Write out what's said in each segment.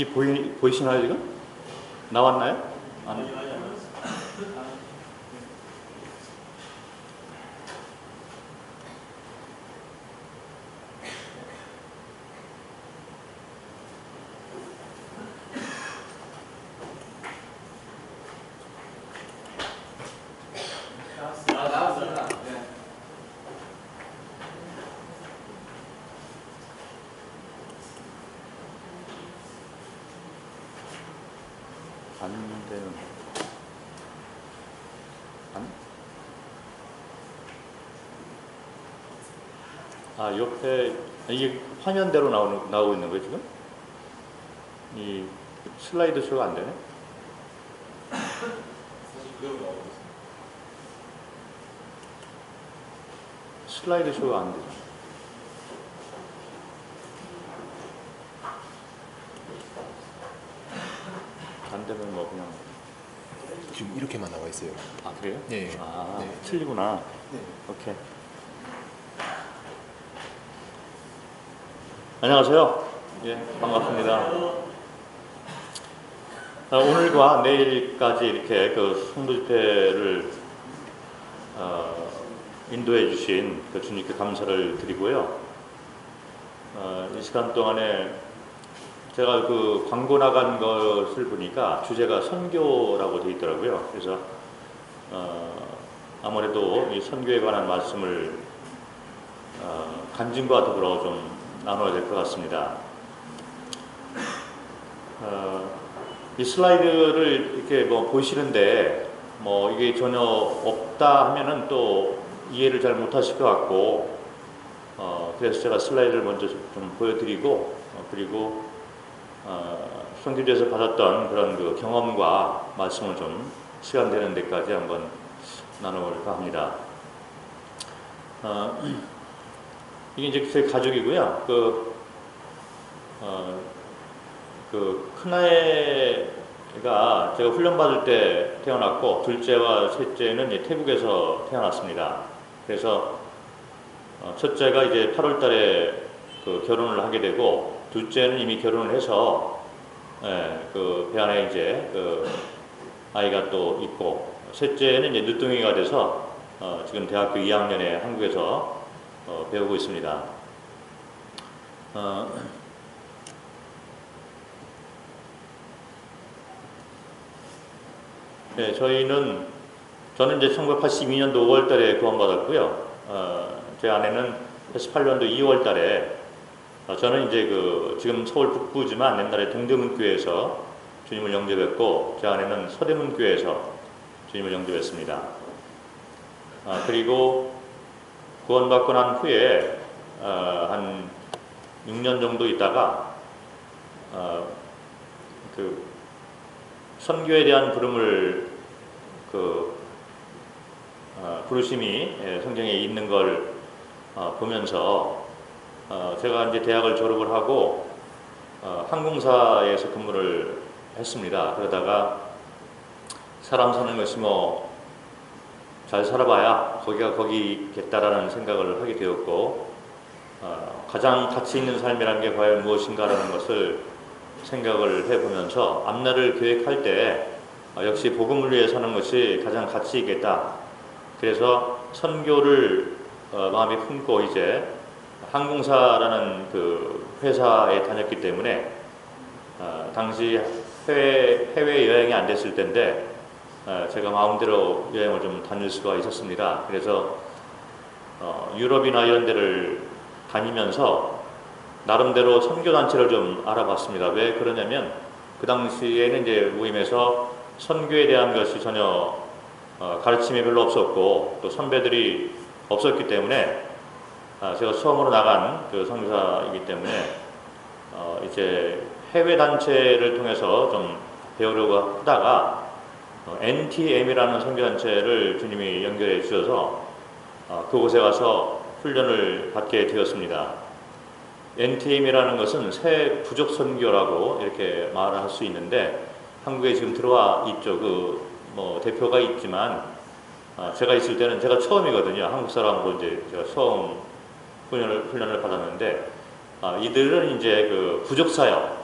이 보이시나요 지금? 나왔나요? 안. 나왔습니다. 네. 안 되는. 안? 아, 옆에 이게 화면대로 나오고 있는 거예요 지금? 이 슬라이드 쇼가 안 되네. 사실 그대로 나오고 있습니다. 슬라이드 쇼가 안 되죠. 안 되면 뭐 그냥. 지금 이렇게만 나와 있어요. 아, 그래요? 네. 아, 네. 틀리구나. 네. 오케이. 안녕하세요. 예, 반갑습니다. 오늘과 내일까지 이렇게 그 성도 집회를 인도해 주신 그 주님께 감사를 드리고요. 이 시간 동안에 제가 그 광고 나간 것을 보니까 주제가 선교라고 되어 있더라고요. 그래서 아무래도 이 선교에 관한 말씀을 간증과 더불어 좀 나눠야 될 것 같습니다. 이 슬라이드를 이렇게 뭐 보시는데 뭐 이게 전혀 없다 하면은 또 이해를 잘 못하실 것 같고 그래서 제가 슬라이드를 먼저 좀 보여드리고 그리고 선교지에서 받았던 그런 그 경험과 말씀을 좀 시간 되는 데까지 한번 나눠볼까 합니다. 이게 이제 제 가족이고요. 그 큰아이가 제가 훈련받을 때 태어났고 둘째와 셋째는 이제 태국에서 태어났습니다. 그래서 첫째가 이제 8월 달에 그 결혼을 하게 되고 둘째는 이미 결혼을 해서 그 배 안에 이제 그 아이가 또 있고 셋째는 이제 늦둥이가 돼서 지금 대학교 2학년에 한국에서 배우고 있습니다. 네, 저는 이제 1982년도 5월 달에 구원받았고요. 제 아내는 88년도 2월 달에 저는 이제 지금 서울 북부지만 옛날에 동대문교회에서 주님을 영접했고 제 아내는 서대문교회에서 주님을 영접했습니다. 그리고 구원받고 난 후에 한 6년 정도 있다가 그 선교에 대한 부름을 부르심이 성경에 있는 걸 보면서 제가 이제 대학을 졸업을 하고 항공사에서 근무를 했습니다. 그러다가 사람 사는 것이 뭐 잘 살아봐야 거기가 거기겠다라는 생각을 하게 되었고 가장 가치 있는 삶이라는 게 과연 무엇인가라는 것을 생각을 해보면서 앞날을 계획할 때 역시 복음을 위해 사는 것이 가장 가치 있겠다. 그래서 선교를 마음에 품고 이제 항공사라는 그 회사에 다녔기 때문에 당시 해외 여행이 안 됐을 텐데 제가 마음대로 여행을 좀 다닐 수가 있었습니다. 그래서 유럽이나 이런 데를 다니면서 나름대로 선교단체를 좀 알아봤습니다. 왜 그러냐면 그 당시에는 이제 모임에서 선교에 대한 것이 전혀 가르침이 별로 없었고 또 선배들이 없었기 때문에 제가 처음으로 나간 그 선교사이기 때문에 이제 해외 단체를 통해서 좀 배우려고 하다가 NTM이라는 선교단체를 주님이 연결해 주셔서 그곳에 가서 훈련을 받게 되었습니다. NTM이라는 것은 새 부족 선교라고 이렇게 말을 할 수 있는데 한국에 지금 들어와 있죠. 뭐 대표가 있지만 제가 있을 때는 제가 처음이거든요. 한국 사람으로 이제 제가 처음 훈련을 받았는데 이들은 이제 그 부족 사역,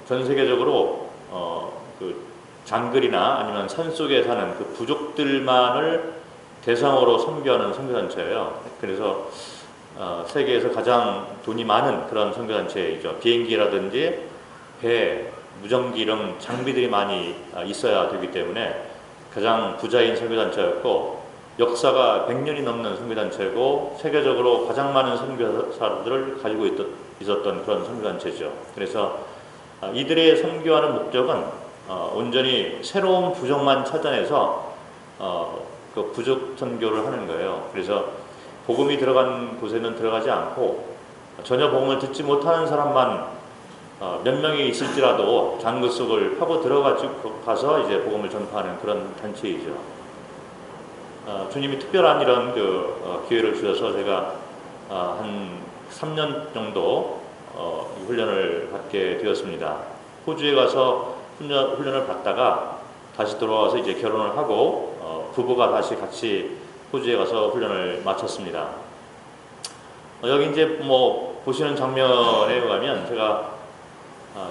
전 세계적으로 그 장글이나 아니면 산속에 사는 그 부족들만을 대상으로 선교하는 선교단체예요. 그래서 세계에서 가장 돈이 많은 그런 선교단체이죠. 비행기라든지 배, 무전기 이런 장비들이 많이 있어야 되기 때문에 가장 부자인 선교단체였고, 역사가 100년이 넘는 선교단체고 세계적으로 가장 많은 선교사들을 가지고 있었던 그런 선교단체죠. 그래서 이들의 선교하는 목적은 온전히 새로운 부족만 찾아내서 그 부족 선교를 하는 거예요. 그래서 복음이 들어간 곳에는 들어가지 않고 전혀 복음을 듣지 못하는 사람만 몇 명이 있을지라도 장그 속을 파고 들어가지고 가서 이제 복음을 전파하는 그런 단체이죠. 주님이 특별한 이런 기회를 주셔서 제가 한 3년 정도 훈련을 받게 되었습니다. 호주에 가서 훈련을 받다가 다시 돌아와서 이제 결혼을 하고 부부가 다시 같이 호주에 가서 훈련을 마쳤습니다. 여기 이제 뭐 보시는 장면에 의하면 제가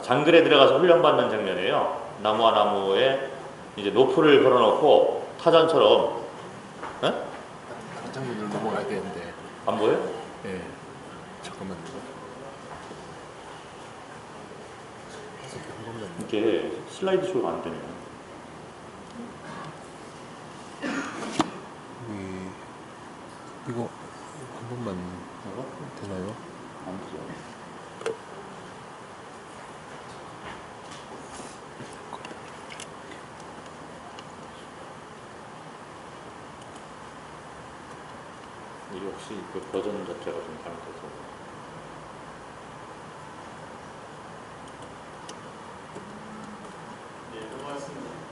장글에 들어가서 훈련받는 장면이에요. 나무와 나무에 이제 노프를 걸어놓고 타전처럼. 장면으로 넘어가야 되는데. 안 보여? 예. 잠깐만요. 이게 슬라이드 쇼가 안 되네요. 이거 한 번만 되나요? 안 되죠. 이게 혹시 그 버전 자체가 좀 잘못돼서.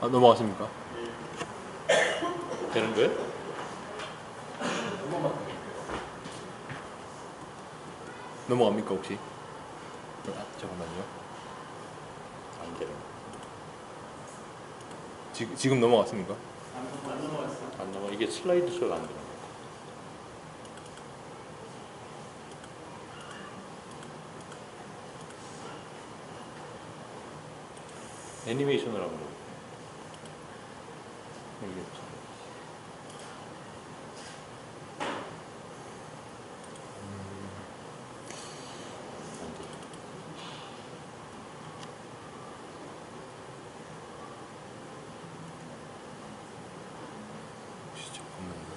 아, 넘어갔습니까? 되는 거예요? 넘어갑니까 혹시? 잠깐만요. 안 되는. 지금 넘어갔습니까? 안 넘어. 이게 슬라이드 쇼가 안 되는 거예요. 애니메이션을 하면 돼요. 이게 참. 안 되죠. 혹시 잠깐만요.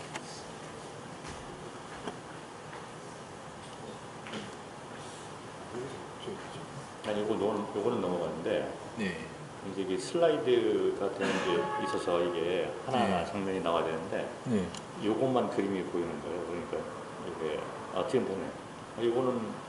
아니 요거는 넘어갔는데 네. 이제 이게 슬라이드가 되는 게 있어서 이게 하나하나 네. 장면이 나와야 되는데 네. 요것만 그림이 보이는 거예요. 그러니까 이게 지금 되네. 이거는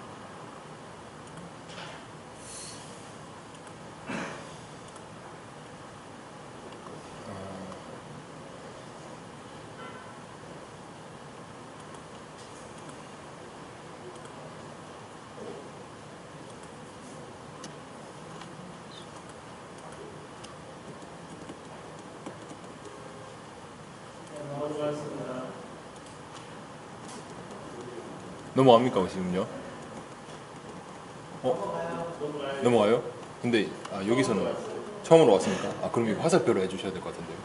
넘어갑니까 지금요? 넘어가요? 근데 여기서는 처음으로 왔으니까 그럼 이거 화살표로 해주셔야 될 것 같은데요.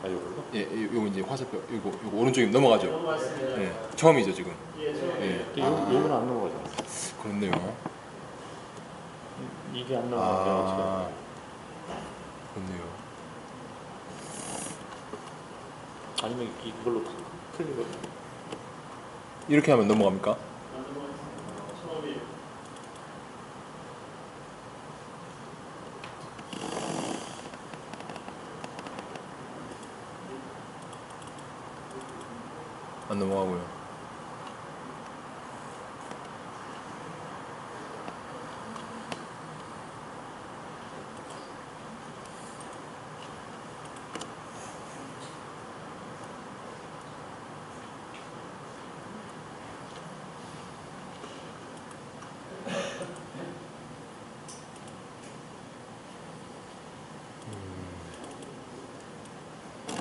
이걸로? 예, 요거 이제 화살표 이거 오른쪽에 넘어가죠. 예, 처음이죠 지금. 예. 요거는 안 넘어가잖아. 그렇네요. 이게 안 넘어가면 어떻게? 그렇네요. 아니면 이걸로 클릭을. 이렇게 하면 넘어갑니까? 안 넘어가고요.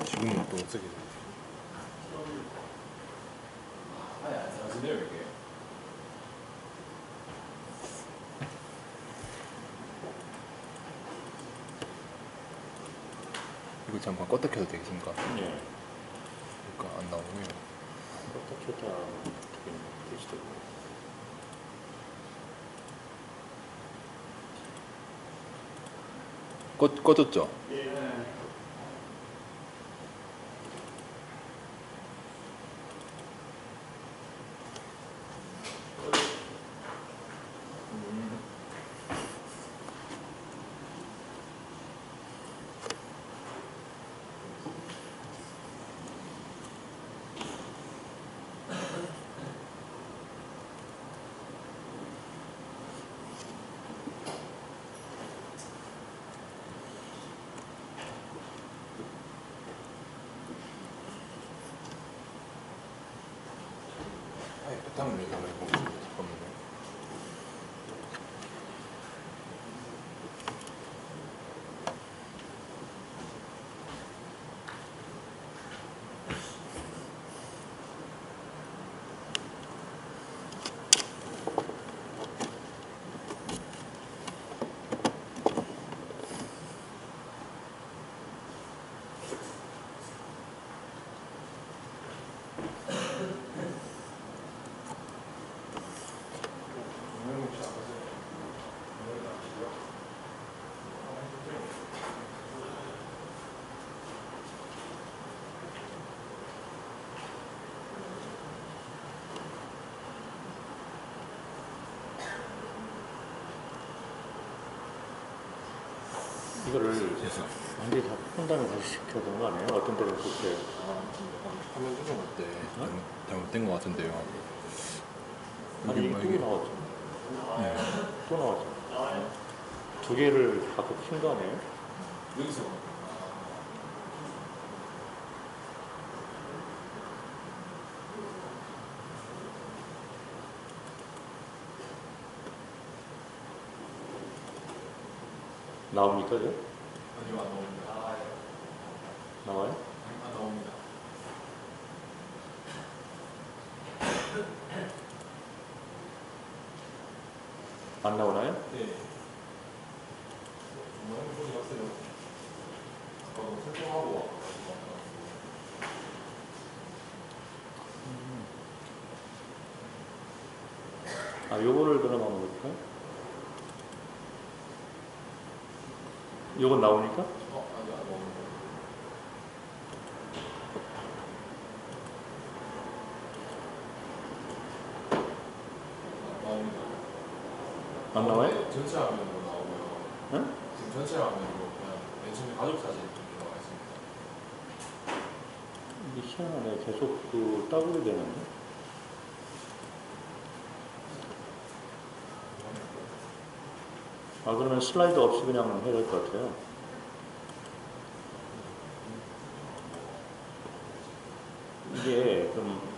지금은 또 어떻게 돼요? 잠깐 껐다 켜도 되겠습니까? 예. 그러니까 안 나오고요. 어떻게 다 되시죠? 꺼졌죠? 바탕을 여기 한번 해보겠습니다. 잠깐만요. 이거를 완전히 다 푼 다음에 다시 시켜야 되는 거 아니에요? 어떤 데는 그렇게 화면 조정할 때 잘못된 것 같은데요. 아니 막 또 나왔죠. 네. 또 나왔죠. 두 개를 바꿔 킨거 아니에요? 여기서 나옵니까? 저? 아니요 안 나옵니다. 나와요? 안 나옵니다. 안 나오나요? 네. 한번 해보지 마세요. 설정하고 와가지고. 아, 요거를 그럼 한번 볼까요? 요건 나오니까? 아니 안 나옵니다. 나옵니다. 안 나와요? 네, 전체 화면으로 나오고요. 응? 지금 전체 화면으로 그냥 맨 처음에 가족 사진 이렇게 나와 있습니다. 이게 희한하네. 계속 그 따블이 되는데? 아, 그러면 슬라이드 없이 그냥 해야 될 것 같아요. 이게 좀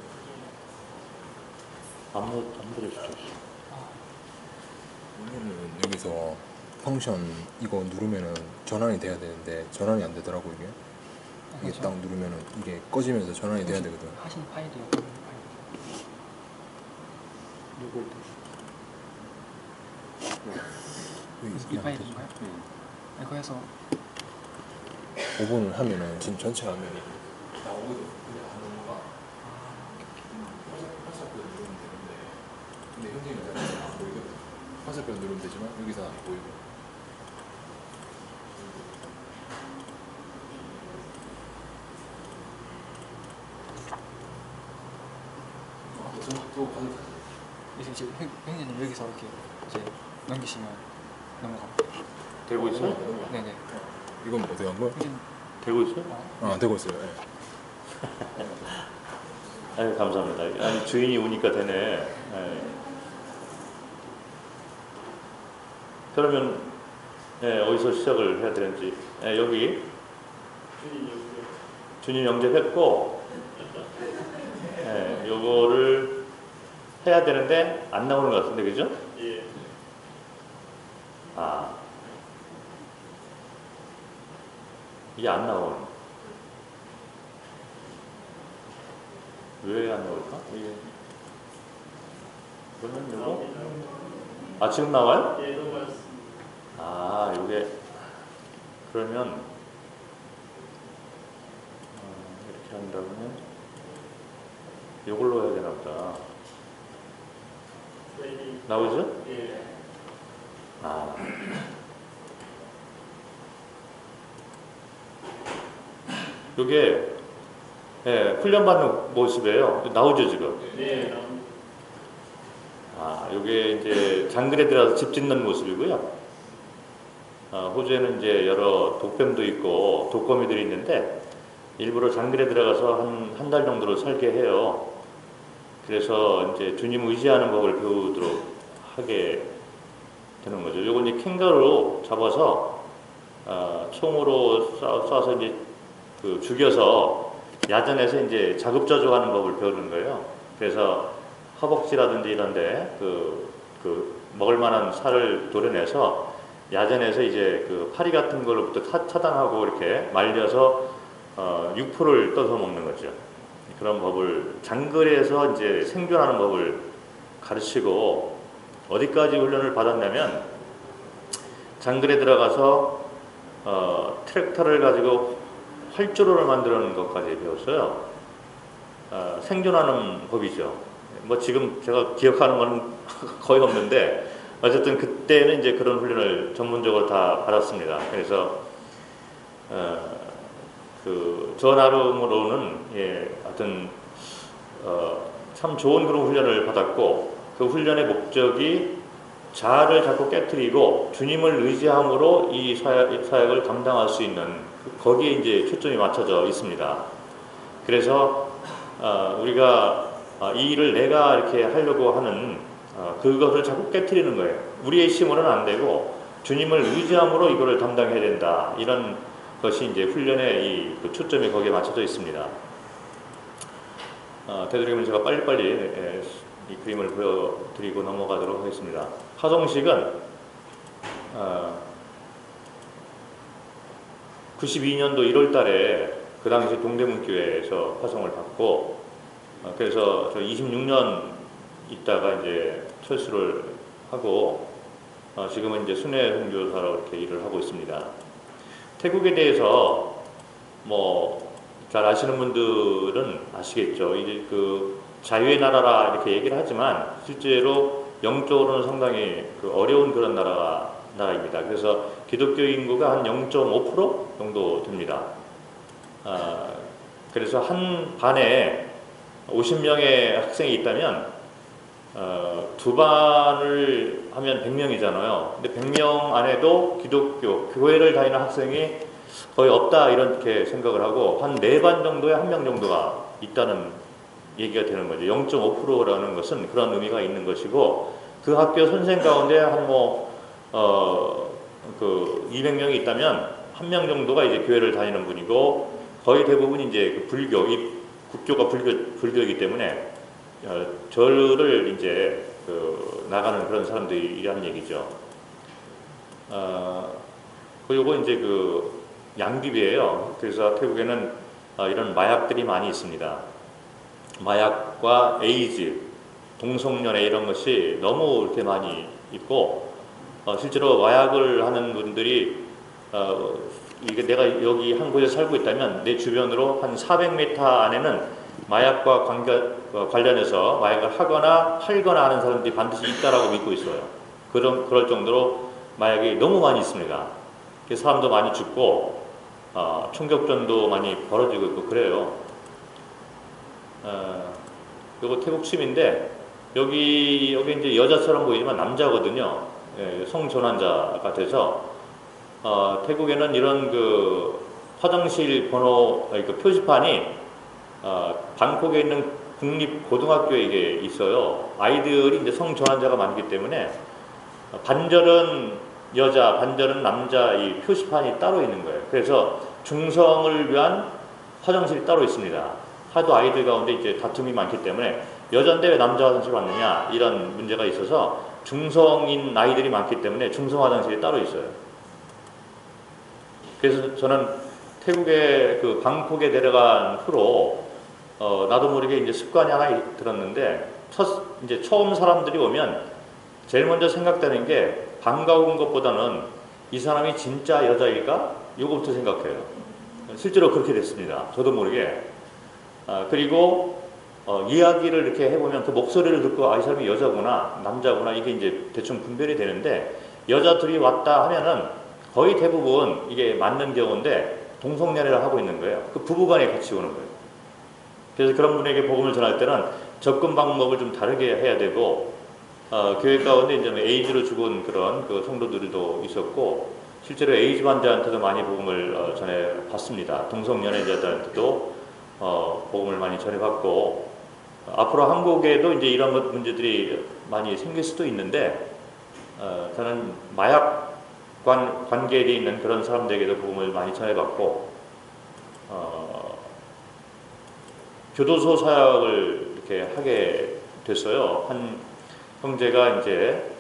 안 들어주죠. 원래는 여기서 펑션 이거 누르면은 전환이 돼야 되는데 전환이 안 되더라고 이게. 이게 딱 누르면은 이게 꺼지면서 전환이 돼야 되거든. 하신 파일이요. 요걸 여기 이 파일인가요? 이거 해서 5분을 하면은 지금 전체 화면이 나오거든. 근데 안 넘어가. 화살표 누르면 되는데. 근데 현재는 잘 안 보이거든. 화살표 누르면 되지만 여기서 안 보이고. 또 가족 사진. 이제 형님 여기서 이렇게 이제 넘기시면 넘어가. 되고 있어요? 네네. 이건 뭐 어떻게 한 거야? 형님 되고 있어요? 아 되고 있어요. 예. 아유, 감사합니다. 아니, 주인이 오니까 되네. 예. 그러면 예, 어디서 시작을 해야 되는지. 예, 여기 주인 영접했고, 예, 요거를 해야 되는데 안 나오는 것 같은데, 그죠? 예. 아, 이게 안 나오는. 왜 안 나올까? 이게 그러면 요거? 아, 지금 나와요? 예, 넘어갔습니다. 아, 요게 그러면 한다면 이걸로 해야 되나 보다. 나오죠? 아. 요게 예, 훈련받는 모습이에요. 나오죠 지금? 네. 아, 요게 이제 장글에 들어가서 집 짓는 모습이고요. 호주에는 이제 여러 독뱀도 있고 독거미들이 있는데 일부러 장글에 들어가서 한 달 정도를 살게 해요. 그래서 이제 주님 의지하는 법을 배우도록 하게 되는 거죠. 요건 이제 캥거루로 잡아서 총으로 쏴서 이제 그 죽여서 야전에서 이제 자급자족하는 법을 배우는 거예요. 그래서 허벅지라든지 이런데 그 먹을 만한 살을 도려내서 야전에서 이제 그 파리 같은 걸로부터 차단하고 이렇게 말려서 육포를 떠서 먹는 거죠. 그런 법을 장거리에서 이제 생존하는 법을 가르치고 어디까지 훈련을 받았냐면 장거리에 들어가서 트랙터를 가지고 활주로를 만드는 것까지 배웠어요. 생존하는 법이죠. 뭐 지금 제가 기억하는 건 거의 없는데 어쨌든 그때는 이제 그런 훈련을 전문적으로 다 받았습니다. 그래서 저 나름으로는 하여튼 참 좋은 그런 훈련을 받았고 그 훈련의 목적이 자아를 자꾸 깨트리고 주님을 의지함으로 이 사역을 감당할 수 있는 거기에 이제 초점이 맞춰져 있습니다. 그래서 우리가 이 일을 내가 이렇게 하려고 하는 그것을 자꾸 깨트리는 거예요. 우리의 힘으로는 안 되고 주님을 의지함으로 이거를 담당해야 된다. 이런 것이 이제 훈련의 그 초점이 거기에 맞춰져 있습니다. 되도록이면 제가 빨리빨리 이 그림을 보여드리고 넘어가도록 하겠습니다. 화성식은 92년도 1월 달에 그 당시 동대문교회에서 화성을 받고 그래서 저 26년 있다가 이제 철수를 하고 지금은 이제 순회 선교사로 이렇게 일을 하고 있습니다. 태국에 대해서 뭐 잘 아시는 분들은 아시겠죠. 이제 그 자유의 나라라 이렇게 얘기를 하지만 실제로 영적으로는 상당히 어려운 그런 나라입니다. 그래서 기독교 인구가 한 0.5% 정도 됩니다. 그래서 한 반에 50명의 학생이 있다면 두 반을 하면 100명이잖아요. 근데 100명 안에도 기독교 교회를 다니는 학생이 거의 없다 이렇게 생각을 하고 한 4반 정도에 1명 정도가 있다는 얘기가 되는 거죠. 0.5%라는 것은 그런 의미가 있는 것이고 그 학교 선생 가운데 한 200명이 있다면 1명 정도가 이제 교회를 다니는 분이고 거의 대부분 이제 불교, 이 국교가 불교이기 때문에 절을 이제 나가는 그런 사람들이란 얘기죠. 그리고 이제 양귀비예요. 그래서 태국에는 이런 마약들이 많이 있습니다. 마약과 에이즈, 동성연애 이런 것이 너무 이렇게 많이 있고 실제로 마약을 하는 분들이 이게 내가 여기 한 곳에 살고 있다면 내 주변으로 한 400m 안에는 마약과 관련해서 마약을 하거나 팔거나 하는 사람들이 반드시 있다라고 믿고 있어요. 그럴 정도로 마약이 너무 많이 있습니다. 그래서 사람도 많이 죽고 총격전도 많이 벌어지고 있고 그래요. 요거 태국 침인데 여기 이제 여자처럼 보이지만 남자거든요. 성전환자가 돼서 태국에는 이런 화장실 번호 표지판이 방콕에 있는 국립고등학교에 이게 있어요. 아이들이 이제 성전환자가 많기 때문에 반절은 여자, 반절은 남자 이 표시판이 따로 있는 거예요. 그래서 중성을 위한 화장실이 따로 있습니다. 하도 아이들 가운데 이제 다툼이 많기 때문에 여자인데 왜 남자 화장실 왔느냐 이런 문제가 있어서 중성인 아이들이 많기 때문에 중성 화장실이 따로 있어요. 그래서 저는 태국의 방콕에 내려간 후로 나도 모르게 이제 습관이 하나 들었는데 이제 처음 사람들이 오면 제일 먼저 생각되는 게 반가운 것보다는 이 사람이 진짜 여자일까? 이거부터 생각해요. 실제로 그렇게 됐습니다. 저도 모르게 그리고 이야기를 이렇게 해보면 그 목소리를 듣고 이 사람이 여자구나 남자구나 이게 이제 대충 분별이 되는데, 여자 둘이 왔다 하면은 거의 대부분 이게 맞는 경우인데 동성연애를 하고 있는 거예요. 그 부부간에 같이 오는 거예요. 그래서 그런 분에게 복음을 전할 때는 접근 방법을 좀 다르게 해야 되고, 교회 가운데 이제 에이즈로 죽은 그런 그 성도들도 있었고, 실제로 에이즈 환자한테도 많이 복음을 전해 봤습니다. 동성연애자들한테도 복음을 많이 전해 받고, 앞으로 한국에도 이제 이런 문제들이 많이 생길 수도 있는데, 저는 마약 관계에 있는 그런 사람들에게도 복음을 많이 전해 받고, 교도소 사역을 이렇게 하게 됐어요. 한 형제가 이제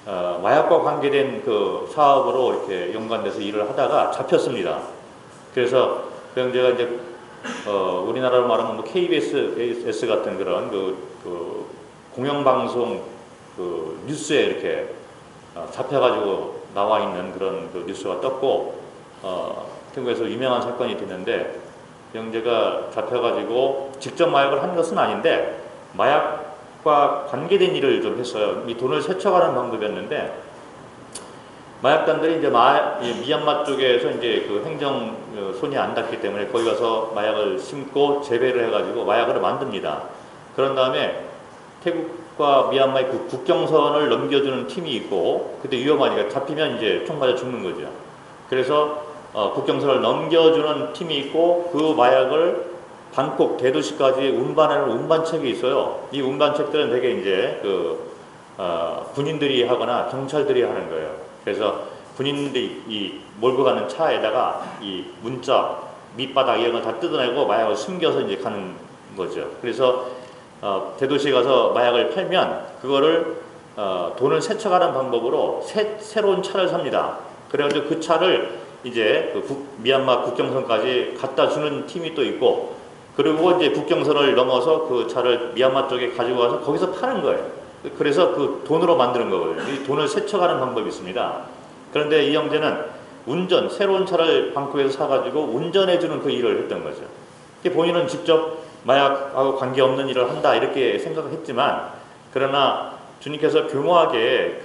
마약과 관계된 그 사업으로 이렇게 연관돼서 일을 하다가 잡혔습니다. 그래서 그 형제가 이제 우리나라로 말하면 뭐 KBS 같은 그런 그 공영방송 그 뉴스에 이렇게 잡혀가지고 나와 있는 그런 그 뉴스가 떴고, 태국에서 유명한 사건이 됐는데, 형제가 잡혀가지고 직접 마약을 한 것은 아닌데 마약과 관계된 일을 좀 했어요. 이 돈을 세척하는 방법이었는데, 마약단들이 이제 미얀마 쪽에서 이제 그 행정 손이 안 닿기 때문에 거기 가서 마약을 심고 재배를 해가지고 마약을 만듭니다. 그런 다음에 태국과 미얀마의 그 국경선을 넘겨주는 팀이 있고, 그때 위험하니까 잡히면 이제 총 맞아 죽는 거죠. 그래서 국경선을 넘겨주는 팀이 있고, 그 마약을 방콕 대도시까지 운반하는 운반책이 있어요. 이 운반책들은 되게 이제 군인들이 하거나 경찰들이 하는 거예요. 그래서 군인들이 이 몰고 가는 차에다가 이 문자, 밑바닥 이런 걸 다 뜯어내고 마약을 숨겨서 이제 가는 거죠. 그래서 대도시에 가서 마약을 팔면 그거를 돈을 세척하는 방법으로 새로운 차를 삽니다. 그래가지고 그 차를 이제 미얀마 국경선까지 갖다 주는 팀이 또 있고, 그리고 이제 국경선을 넘어서 그 차를 미얀마 쪽에 가지고 가서 거기서 파는 거예요. 그래서 그 돈으로 만드는 거거든요. 이 돈을 세척하는 방법이 있습니다. 그런데 이 형제는 새로운 차를 방콕에서 사가지고 운전해주는 그 일을 했던 거죠. 본인은 직접 마약하고 관계없는 일을 한다 이렇게 생각했지만, 그러나 주님께서 교묘하게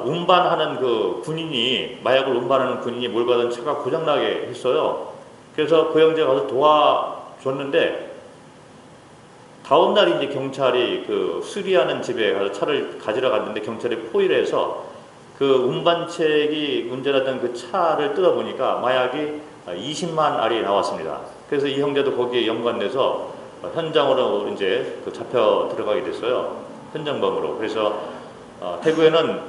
운반하는 그 군인이, 마약을 운반하는 군인이 몰고 가던 차가 고장나게 했어요. 그래서 그 형제가 가서 도와줬는데, 다음 날 이제 경찰이 그 수리하는 집에 가서 차를 가지러 갔는데 경찰이 포위를 해서 그 운반책이 문제라던 그 차를 뜯어보니까 마약이 20만 알이 나왔습니다. 그래서 이 형제도 거기에 연관돼서 현장으로 이제 잡혀 들어가게 됐어요. 현장범으로. 그래서 태국에는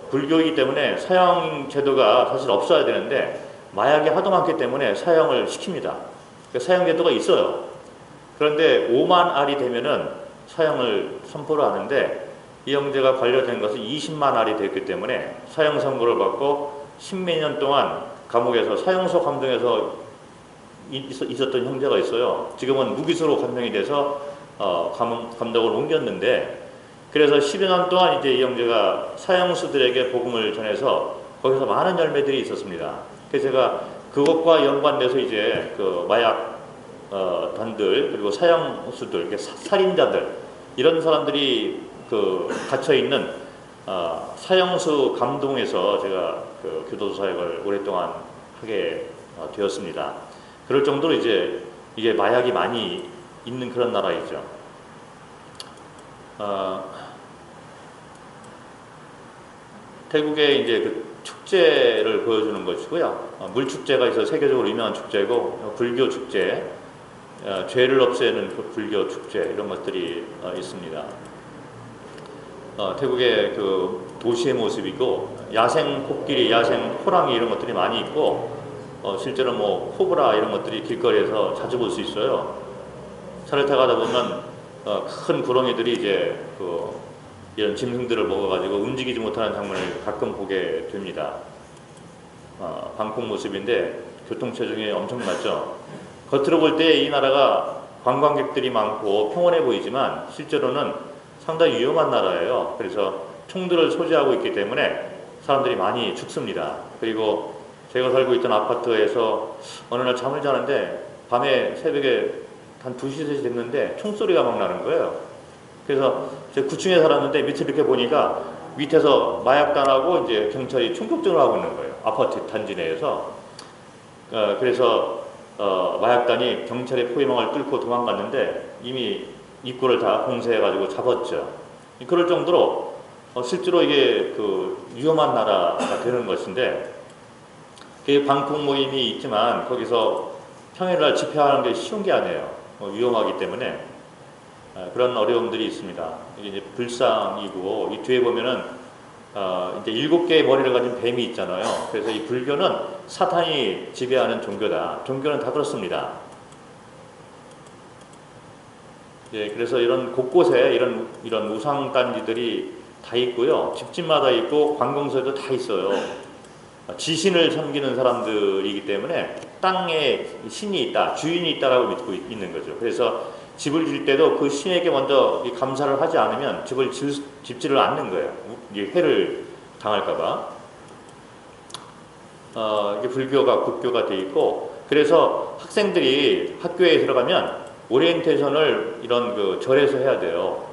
불교이기 때문에 사형 제도가 사실 없어야 되는데 마약이 하도 많기 때문에 사형을 시킵니다. 사형 제도가 있어요. 그런데 5만 알이 되면은 사형을 선포를 하는데, 이 형제가 관련된 것은 20만 알이 됐기 때문에 사형 선고를 받고 10몇 년 동안 감옥에서 사형소 감정에서 있었던 형제가 있어요. 지금은 무기수로 감정이 돼서 감독을 옮겼는데, 그래서 10여 년 동안 이제 이 형제가 사형수들에게 복음을 전해서 거기서 많은 열매들이 있었습니다. 그래서 제가 그것과 연관돼서 이제 그 마약 단들, 그리고 사형수들, 살인자들, 이런 사람들이 갇혀 있는 사형수 감동에서 제가 그 교도소 사역을 오랫동안 하게 되었습니다. 그럴 정도로 이제 이게 마약이 많이 있는 그런 나라이죠. 태국에 이제 그 축제를 보여주는 것이고요. 물축제가 있어 세계적으로 유명한 축제고, 불교 축제, 죄를 없애는 그 불교 축제, 이런 것들이 있습니다. 태국의 그 도시의 모습이고, 야생 코끼리, 야생 호랑이 이런 것들이 많이 있고, 실제로 뭐 코브라 이런 것들이 길거리에서 자주 볼 수 있어요. 차를 타고 가다 보면 큰 구렁이들이 이제 이런 짐승들을 먹어가지고 움직이지 못하는 장면을 가끔 보게 됩니다. 방콕 모습인데 교통체증이 엄청나죠. 겉으로 볼 때 이 나라가 관광객들이 많고 평온해 보이지만 실제로는 상당히 위험한 나라예요. 그래서 총들을 소지하고 있기 때문에 사람들이 많이 죽습니다. 그리고 제가 살고 있던 아파트에서 어느 날 잠을 자는데 밤에 새벽에 한 2시, 3시 됐는데 총소리가 막 나는 거예요. 그래서 제가 9층에 살았는데 밑에 이렇게 보니까 밑에서 마약단하고 이제 경찰이 총격전을 하고 있는 거예요. 아파트 단지 내에서. 그래서 마약단이 경찰의 포위망을 뚫고 도망갔는데 이미 입구를 다 봉쇄해가지고 잡았죠. 그럴 정도로 실제로 이게 그 위험한 나라가 되는 것인데, 방콕 모임이 있지만 거기서 평일날 집회하는 게 쉬운 게 아니에요. 위험하기 때문에 그런 어려움들이 있습니다. 이게 이제 불상이고, 이 뒤에 보면은 이제 7개의 머리를 가진 뱀이 있잖아요. 그래서 이 불교는 사탄이 지배하는 종교다. 종교는 다 그렇습니다. 예, 그래서 이런 곳곳에 이런 우상 단지들이 다 있고요. 집집마다 있고 관공서에도 다 있어요. 지신을 섬기는 사람들이기 때문에 땅에 신이 있다, 주인이 있다라고 믿고 있는 거죠. 그래서 집을 질 때도 그 신에게 먼저 감사를 하지 않으면 집을 짓지를 않는 거예요. 해를 당할까봐. 이게 불교가 국교가 돼 있고, 그래서 학생들이 학교에 들어가면 오리엔테이션을 이런 그 절에서 해야 돼요.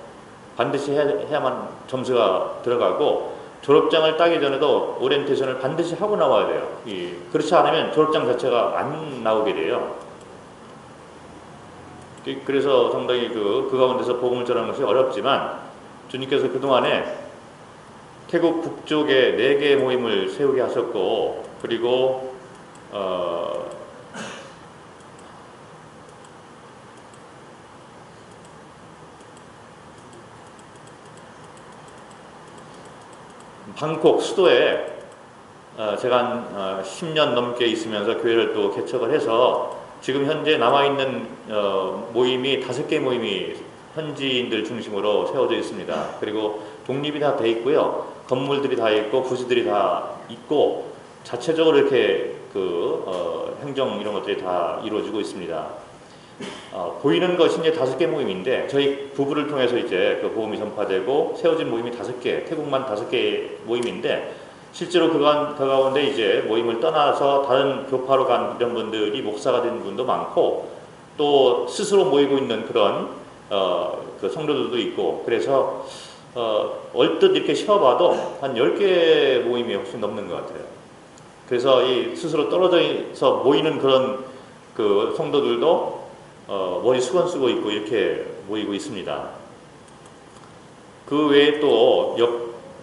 반드시 해야만 점수가 들어가고, 졸업장을 따기 전에도 오리엔테이션을 반드시 하고 나와야 돼요. 그렇지 않으면 졸업장 자체가 안 나오게 돼요. 그래서 상당히 그 가운데서 복음을 전하는 것이 어렵지만, 주님께서 그동안에 태국 북쪽에 4개의 모임을 세우게 하셨고, 그리고 방콕 수도에 제가 한 10년 넘게 있으면서 교회를 또 개척을 해서 지금 현재 남아있는 모임이 5개 모임이 현지인들 중심으로 세워져 있습니다. 그리고 독립이 다 돼 있고요. 건물들이 다 있고 부지들이 다 있고 자체적으로 이렇게 행정 이런 것들이 다 이루어지고 있습니다. 보이는 것이 이제 5개 모임인데, 저희 부부를 통해서 이제 그 복음이 전파되고 세워진 모임이 5개, 태국만 5개 모임인데, 실제로 그 가운데 이제 모임을 떠나서 다른 교파로 간 이런 분들이 목사가 된 분도 많고, 또 스스로 모이고 있는 그런 그 성도들도 있고, 그래서 얼뜻 이렇게 쉬어봐도 한 10개 모임이 훨씬 넘는 것 같아요. 그래서 이 스스로 떨어져서 모이는 그런 그 성도들도 머리 수건 쓰고 있고 이렇게 모이고 있습니다. 그 외에 또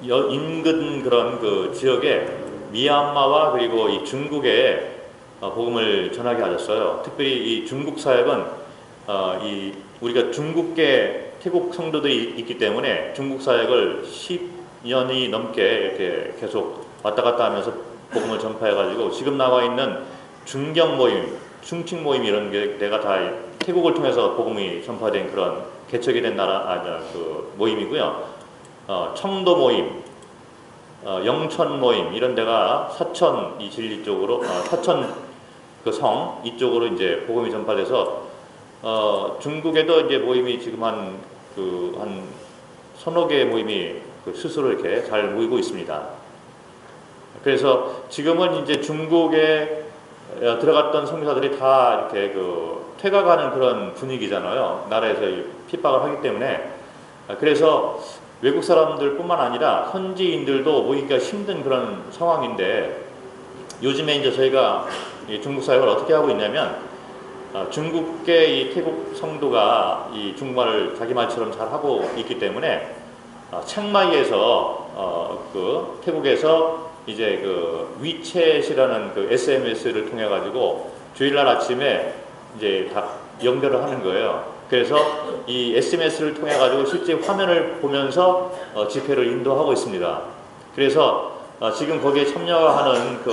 인근 그런 그 지역에 미얀마와 그리고 이 중국에 복음을 전하게 하셨어요. 특별히 이 중국 사역은 우리가 중국계 태국 성도들이 있기 때문에 중국 사역을 10년이 넘게 이렇게 계속 왔다 갔다 하면서 복음을 전파해가지고, 지금 나와 있는 중경 모임, 충칭 모임 이런 게 내가 다 태국을 통해서 복음이 전파된 그런 개척이 된 그 모임이고요. 청도 모임, 영천 모임 이런 데가 사천 이 진리 쪽으로 사천 그 성 이쪽으로 이제 복음이 전파돼서 중국에도 이제 모임이 지금 한 서너 개의 모임이 스스로 이렇게 잘 모이고 있습니다. 그래서 지금은 이제 중국에 들어갔던 선교사들이 다 이렇게 퇴가가는 그런 분위기잖아요. 나라에서 핍박을 하기 때문에. 그래서 외국 사람들뿐만 아니라 현지인들도 모이기가 힘든 그런 상황인데, 요즘에 이제 저희가 중국 사역을 어떻게 하고 있냐면, 중국계 이 태국 성도가 이 중국말을 자기 말처럼 잘 하고 있기 때문에 창마이에서 태국에서 이제 위챗이라는 SMS를 통해 가지고 주일날 아침에 이제 다 연결을 하는 거예요. 그래서 이 SMS를 통해 가지고 실제 화면을 보면서 집회를 인도하고 있습니다. 그래서 지금 거기에 참여하는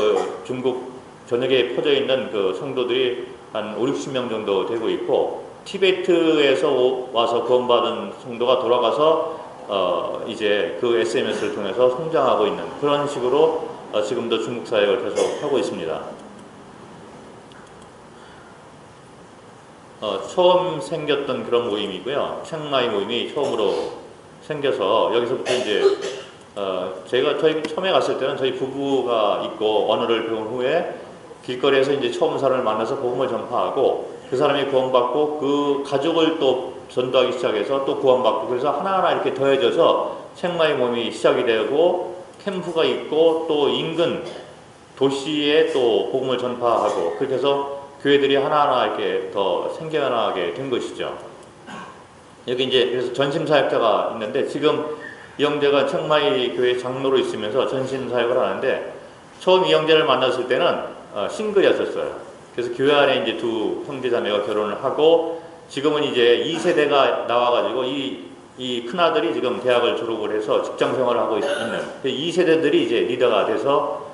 중국 전역에 퍼져 있는 성도들이 한 5, 60명 정도 되고 있고, 티베트에서 와서 구원받은 성도가 돌아가서 이제 그 SMS를 통해서 성장하고 있는 그런 식으로 지금도 중국 사역을 계속 하고 있습니다. 처음 생겼던 그런 모임이고요. 치앙마이 모임이 처음으로 생겨서 여기서부터 이제 저희 처음에 갔을 때는 저희 부부가 있고 언어를 배운 후에 길거리에서 이제 처음 사람을 만나서 복음을 전파하고, 그 사람이 구원받고 그 가족을 또 전도하기 시작해서 또 구원받고 그래서 하나하나 이렇게 더해져서 책마의 몸이 시작이 되고 캠프가 있고 또 인근 도시에 또 복음을 전파하고 그렇게 해서 교회들이 하나하나 이렇게 더 생겨나게 된 것이죠. 여기 이제 그래서 전심사역자가 있는데 지금 이 형제가 책마이 교회 장로로 있으면서 전심사역을 하는데 처음 이 형제를 만났을 때는 싱글이었었어요. 그래서 교회 안에 이제 두 형제자매가 결혼을 하고 지금은 이제 2세대가 나와가지고 이 큰아들이 지금 대학을 졸업을 해서 직장 생활을 하고 있는 2세대들이 이제 리더가 돼서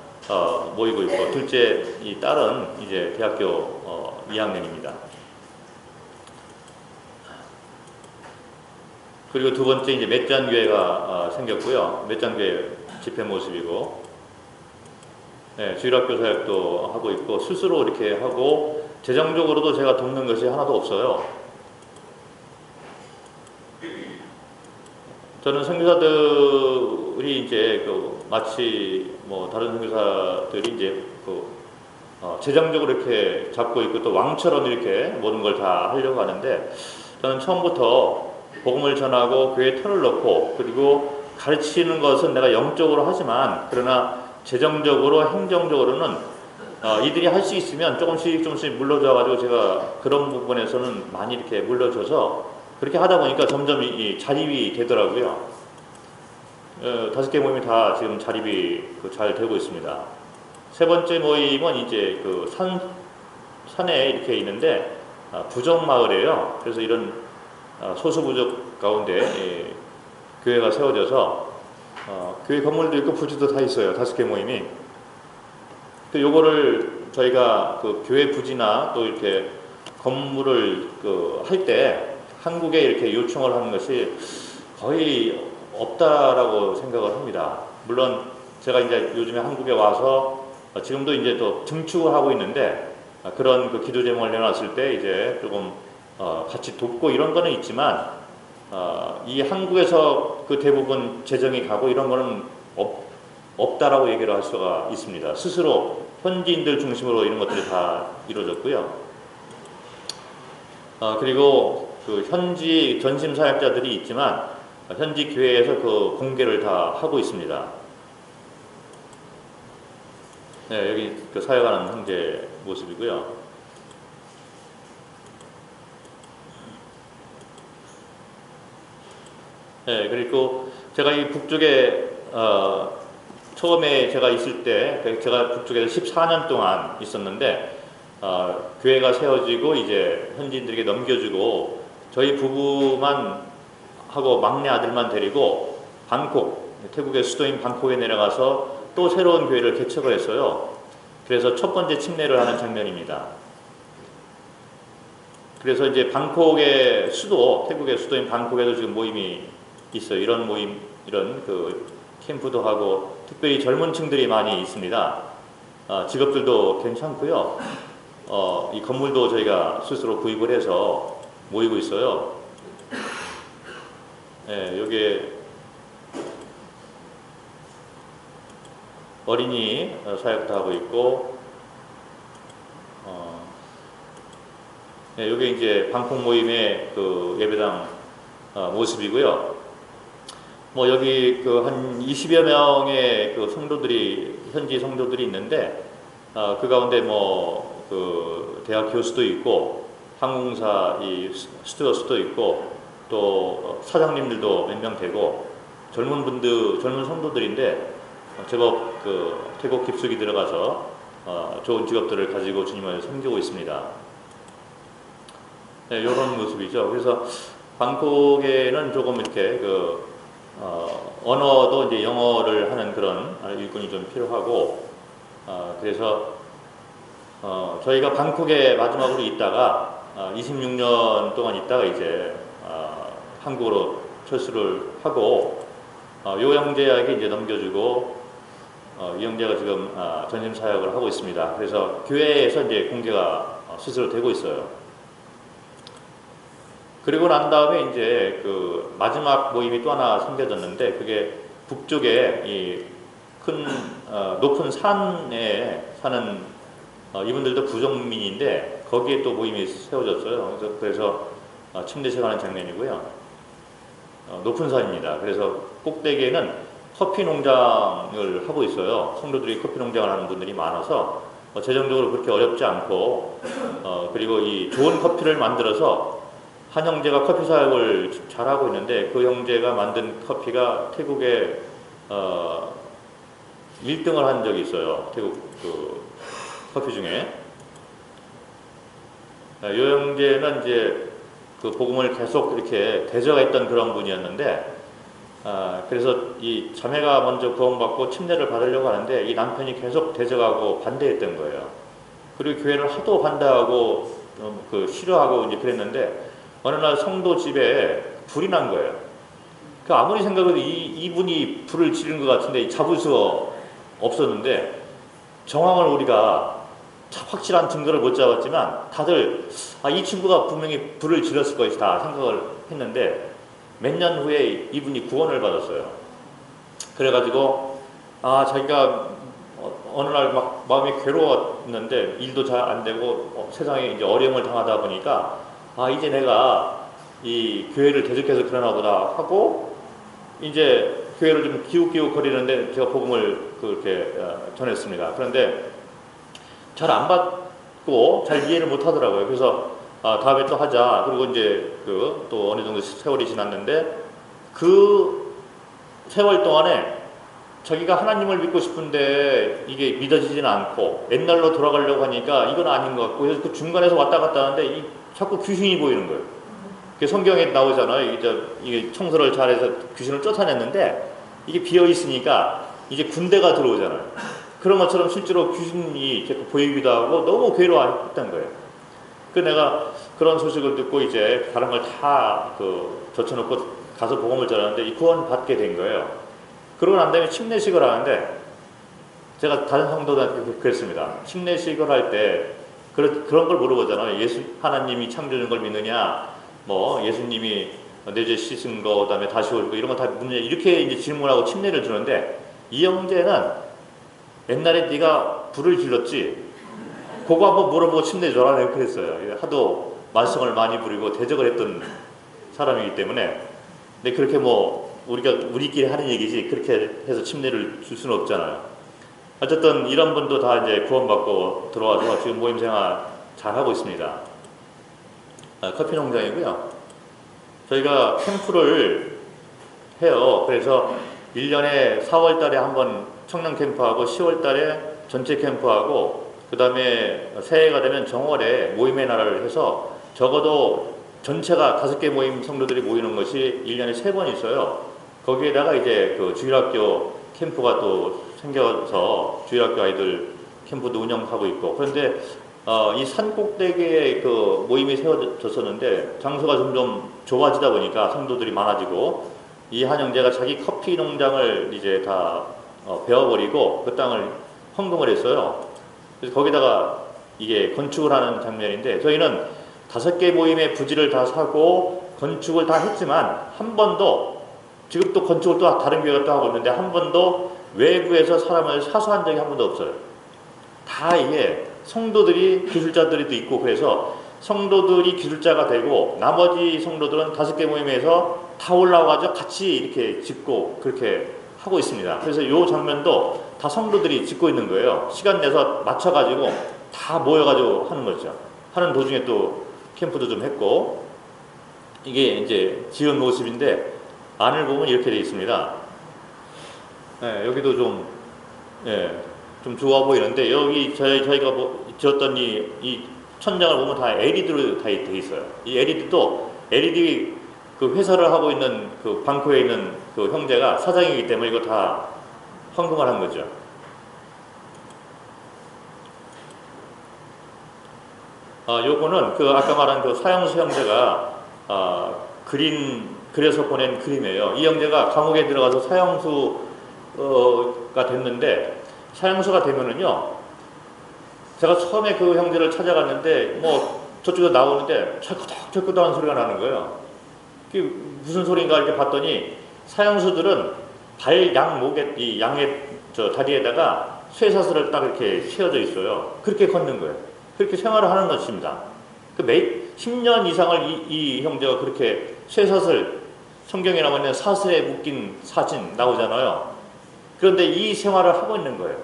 모이고 있고 둘째 이 딸은 이제 대학교 2학년입니다. 그리고 두 번째 이제 맷잔교회가 생겼고요. 맷잔교회 집회 모습이고, 네, 주일학교 사역도 하고 있고 스스로 이렇게 하고 재정적으로도 제가 돕는 것이 하나도 없어요. 저는 선교사들이 이제 마치 뭐 다른 선교사들이 이제 재정적으로 이렇게 잡고 있고 또 왕처럼 이렇게 모든 걸 다 하려고 하는데 저는 처음부터 복음을 전하고 교회에 털을 넣고 그리고 가르치는 것은 내가 영적으로 하지만 그러나 재정적으로 행정적으로는 이들이 할 수 있으면 조금씩 물러줘가지고 제가 그런 부분에서는 많이 이렇게 물러줘서 그렇게 하다 보니까 점점 이 자립이 되더라고요. 5개 모임이 다 지금 자립이 잘 되고 있습니다. 세 번째 모임은 이제 산에 이렇게 있는데 부족 마을이에요. 그래서 이런 소수 부족 가운데 교회가 세워져서 교회 건물도 있고 부지도 다 있어요. 5개 모임이. 요거를 저희가 교회 부지나 또 이렇게 건물을 할 때 한국에 이렇게 요청을 하는 것이 거의 없다라고 생각을 합니다. 물론 제가 이제 요즘에 한국에 와서 지금도 이제 또 증축을 하고 있는데 그런 기도 제목을 내놨을 때 이제 조금 같이 돕고 이런 거는 있지만 이 한국에서 대부분 재정이 가고 이런 거는 없다라고 얘기를 할 수가 있습니다. 스스로 현지인들 중심으로 이런 것들이 다 이루어졌고요. 그리고 현지 전심 사역자들이 있지만 현지 교회에서 공개를 다 하고 있습니다. 네, 여기 사역하는 형제 모습이고요. 네, 그리고 제가 이 북쪽에 처음에 제가 있을 때 제가 북쪽에서 14년 동안 있었는데 교회가 세워지고 이제 현지인들에게 넘겨주고 저희 부부만 하고 막내 아들만 데리고 태국의 수도인 방콕에 내려가서 또 새로운 교회를 개척을 했어요. 그래서 첫 번째 침례를 하는 장면입니다. 그래서 이제 방콕의 태국의 수도인 방콕에도 지금 모임이 있어요. 이런 모임, 이런 캠프도 하고 특별히 젊은 층들이 많이 있습니다. 직업들도 괜찮고요. 이 건물도 저희가 스스로 구입을 해서 모이고 있어요. 네, 여기에 어린이 사역도 하고 있고, 네, 여기 이제 방콕 모임의 예배당 모습이고요. 뭐 여기 한 20여 명의 현지 성도들이 있는데, 그 가운데 대학 교수도 있고, 항공사 스튜어스도 있고, 또 사장님들도 몇 명 되고, 젊은 성도들인데, 제법 태국 깊숙이 들어가서 좋은 직업들을 가지고 주님을 섬기고 있습니다. 네, 이런 모습이죠. 그래서 방콕에는 조금 이렇게 언어도 이제 영어를 하는 그런 일꾼이 좀 필요하고, 그래서 저희가 방콕에 마지막으로 있다가 26년 동안 있다가 이제 한국으로 철수를 하고 요 형제에게 이제 넘겨주고 이 형제가 지금 전임 사역을 하고 있습니다. 그래서 교회에서 이제 공개가 스스로 되고 있어요. 그리고 난 다음에 이제 마지막 모임이 또 하나 생겨졌는데 그게 북쪽에 이 높은 산에 사는 이분들도 부족민인데 거기에 또 모임이 세워졌어요. 그래서 침례식 하는 장면이고요. 높은 산입니다. 그래서 꼭대기에는 커피 농장을 하고 있어요. 성도들이 커피 농장을 하는 분들이 많아서 재정적으로 그렇게 어렵지 않고 그리고 이 좋은 커피를 만들어서 한 형제가 커피 사업을 잘하고 있는데 그 형제가 만든 커피가 태국에 1등을 한 적이 있어요. 태국 그 커피 중에. 이 형제는 이제 그 복음을 계속 이렇게 대적했던 그런 분이었는데, 그래서 이 자매가 먼저 구원받고 침례를 받으려고 하는데 이 남편이 계속 대적하고 반대했던 거예요. 그리고 교회를 하도 반대하고 그 싫어하고 이제 그랬는데 어느 날 성도 집에 불이 난 거예요. 그 아무리 생각해도 이분이 불을 지른 것 같은데 잡을 수가 없었는데 정황을 우리가 확실한 증거를 못 잡았지만 다들 이 친구가 분명히 불을 질렀을 것이다 생각을 했는데 몇 년 후에 이분이 구원을 받았어요. 그래가지고 자기가 어느 날 막 마음이 괴로웠는데 일도 잘 안 되고 세상에 이제 어려움을 당하다 보니까 이제 내가 이 교회를 대적해서 그러나 보다 하고 이제 교회를 좀 기웃기웃 거리는데 제가 복음을 그렇게 전했습니다. 그런데 잘 안 받고 잘 이해를 못 하더라고요. 그래서 다음에 또 하자. 그리고 이제 또 어느 정도 세월이 지났는데 그 세월 동안에 자기가 하나님을 믿고 싶은데 이게 믿어지지는 않고 옛날로 돌아가려고 하니까 이건 아닌 것 같고 그래서 그 중간에서 왔다 갔다 하는데 자꾸 귀신이 보이는 거예요. 성경에 나오잖아요. 이게 청소를 잘해서 귀신을 쫓아냈는데 이게 비어 있으니까 이제 군대가 들어오잖아요. 그런 것처럼 실제로 귀신이 자꾸 보이기도 하고 너무 괴로워했던 거예요. 그래서 내가 그런 소식을 듣고 이제 다른 걸 다 젖혀놓고 가서 복음을 전하는데 구원 받게 된 거예요. 그러고 난 다음에 침례식을 하는데 제가 다른 성도들한테 그랬습니다. 침례식을 할 때 그런 걸 물어보잖아요. 하나님이 창조된 걸 믿느냐, 뭐 예수님이 내 죄 씻은 거, 그다음에 다시 올 거 이런 거 다 묻느냐 이렇게 이제 질문하고 침례를 주는데 이 형제는 옛날에 네가 불을 질렀지? 그거 한번 물어보고 침례 줘라 내가 그랬어요. 하도 말썽을 많이 부리고 대적을 했던 사람이기 때문에. 근데 그렇게 우리끼리 하는 얘기지 그렇게 해서 침례를 줄 수는 없잖아요. 어쨌든 이런 분도 다 이제 구원받고 들어와서 지금 모임 생활 잘 하고 있습니다. 커피 농장이고요. 저희가 캠프를 해요. 그래서 1년에 4월 달에 한번 청년 캠프하고 10월 달에 전체 캠프하고 그 다음에 새해가 되면 정월에 모임의 날을 해서 적어도 전체가 5개 모임 성도들이 모이는 것이 1년에 3번 있어요. 거기에다가 이제 그 주일학교 캠프가 또 생겨서 주일학교 아이들 캠프도 운영하고 있고 그런데 이 산 꼭대기에 그 모임이 세워졌었는데 장소가 점점 좁아지다 보니까 성도들이 많아지고 이 한 형제가 자기 커피 농장을 이제 다 베어버리고 그 땅을 헌금을 했어요. 그래서 거기다가 이게 건축을 하는 장면인데 저희는 5개 모임의 부지를 다 사고 건축을 다 했지만 한 번도 지금 또 건축을 또 다른 교회가 또 하고 있는데 한 번도 외부에서 사람을 사수한 적이 한 번도 없어요. 다 이게 성도들이 기술자들이 있고 그래서 성도들이 기술자가 되고 나머지 성도들은 5개 모임에서 다 올라와가지고 같이 이렇게 짓고 그렇게 하고 있습니다. 그래서 이 장면도 다 성도들이 짓고 있는 거예요. 시간 내서 맞춰가지고 다 모여가지고 하는 거죠. 하는 도중에 또 캠프도 좀 했고 이게 이제 지은 모습인데 안을 보면 이렇게 되어 있습니다. 네, 여기도 좀 좋아 보이는데 여기 저희가 지었던 이 천장을 보면 다 LED로 다 되어 있어요. 이 LED도 LED 그 회사를 하고 있는 그 방코에 있는 그 형제가 사장이기 때문에 이거 다 헌금을 한 거죠. 요거는 그 아까 말한 그 사형수 형제가 그려서 보낸 그림이에요. 이 형제가 감옥에 들어가서 사형수가 됐는데 사형수가 되면은요. 제가 처음에 그 형제를 찾아갔는데 저쪽에서 나오는데 철끄덕철끄덕한 소리가 나는 거예요. 그게 무슨 소리인가 이렇게 봤더니 사형수들은 발 양목에 양의 다리에다가 쇠사슬을 딱 이렇게 씌워져 있어요. 그렇게 걷는 거예요. 그렇게 생활을 하는 것입니다. 그 10년 이상을 이 형제가 그렇게 쇠사슬, 성경에 나와 있는 사슬에 묶인 사진 나오잖아요. 그런데 이 생활을 하고 있는 거예요.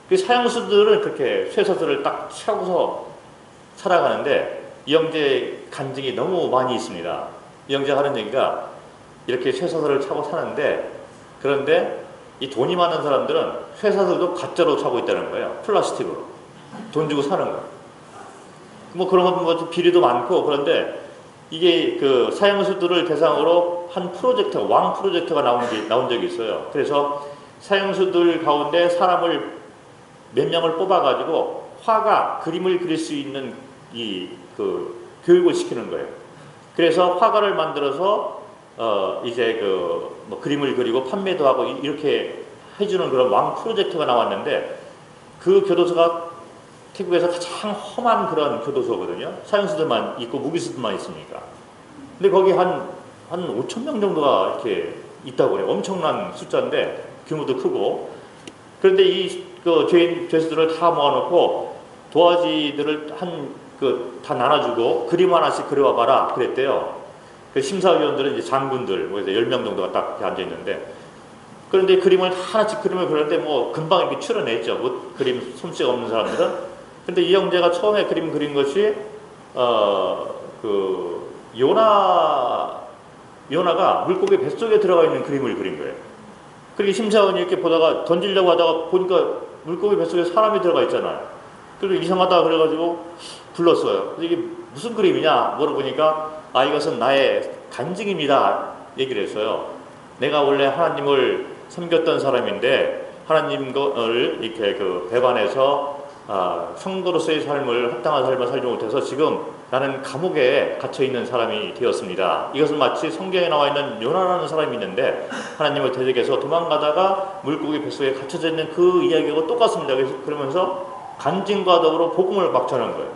그 사형수들은 그렇게 쇠사슬을 딱 차고서 살아가는데 이 형제 간증이 너무 많이 있습니다. 이 형제가 하는 얘기가 이렇게 쇠사슬을 차고 사는데, 그런데 이 돈이 많은 사람들은 쇠사슬도 가짜로 차고 있다는 거예요. 플라스틱으로. 돈 주고 사는 거예요. 뭐 그런 것 비리도 많고, 그런데 이게 그 사형수들을 대상으로 한 프로젝트, 왕 프로젝트가 나온 적이 있어요. 그래서 사형수들 가운데 사람을 몇 명을 뽑아가지고 화가, 그림을 그릴 수 있는 교육을 시키는 거예요. 그래서 화가를 만들어서 이제 뭐 그림을 그리고 판매도 하고 이렇게 해주는 그런 왕 프로젝트가 나왔는데, 그 교도소가 태국에서 가장 험한 그런 교도소거든요. 사형수들만 있고 무기수들만 있으니까. 근데 거기 한 5천 명 정도가 이렇게 있다고 그래요. 엄청난 숫자인데 규모도 크고. 그런데 죄수들을 다 모아놓고 도화지들을 다 나눠주고 그림 하나씩 그려와봐라 그랬대요. 그 심사위원들은 이제 장군들, 뭐 10명 정도가 딱 앉아있는데, 그런데 그림을 하나씩 그림을 그렸는데 뭐 금방 이렇게 추려냈죠. 뭐 그림 솜씨가 없는 사람들은. 근데 이 형제가 처음에 그림 그린 것이 요나가 물고기 뱃속에 들어가 있는 그림을 그린 거예요. 그렇게 심사위원이 이렇게 보다가 던지려고 하다가 보니까 물고기 뱃속에 사람이 들어가 있잖아요. 그리고 이상하다 그래가지고 불렀어요. 그래서 이게 무슨 그림이냐 물어보니까 이것은 나의 간증입니다 얘기를 했어요. 내가 원래 하나님을 섬겼던 사람인데 하나님을 이렇게 배반해서 성도로서의 삶을, 합당한 삶을 살지 못해서 지금 나는 감옥에 갇혀있는 사람이 되었습니다. 이것은 마치 성경에 나와 있는 요나라는 사람이 있는데 하나님을 대적해서 도망가다가 물고기 뱃속에 갇혀져 있는 그 이야기하고 똑같습니다. 그러면서 간증과 더불어 복음을 막 전한 거예요.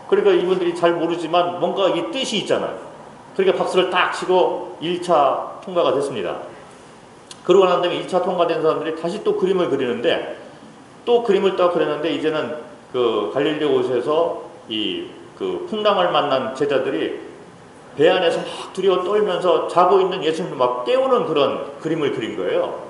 그러니까 이분들이 잘 모르지만 뭔가 이 뜻이 있잖아요. 그러니까 박수를 딱 치고 1차 통과가 됐습니다. 그러고 난 다음에 1차 통과된 사람들이 다시 또 그림을 그리는데, 또 그림을 딱 그렸는데 이제는 그 갈릴리 곳에서 풍랑을 만난 제자들이 배 안에서 막 두려워 떨면서 자고 있는 예수님을 막 깨우는 그런 그림을 그린 거예요.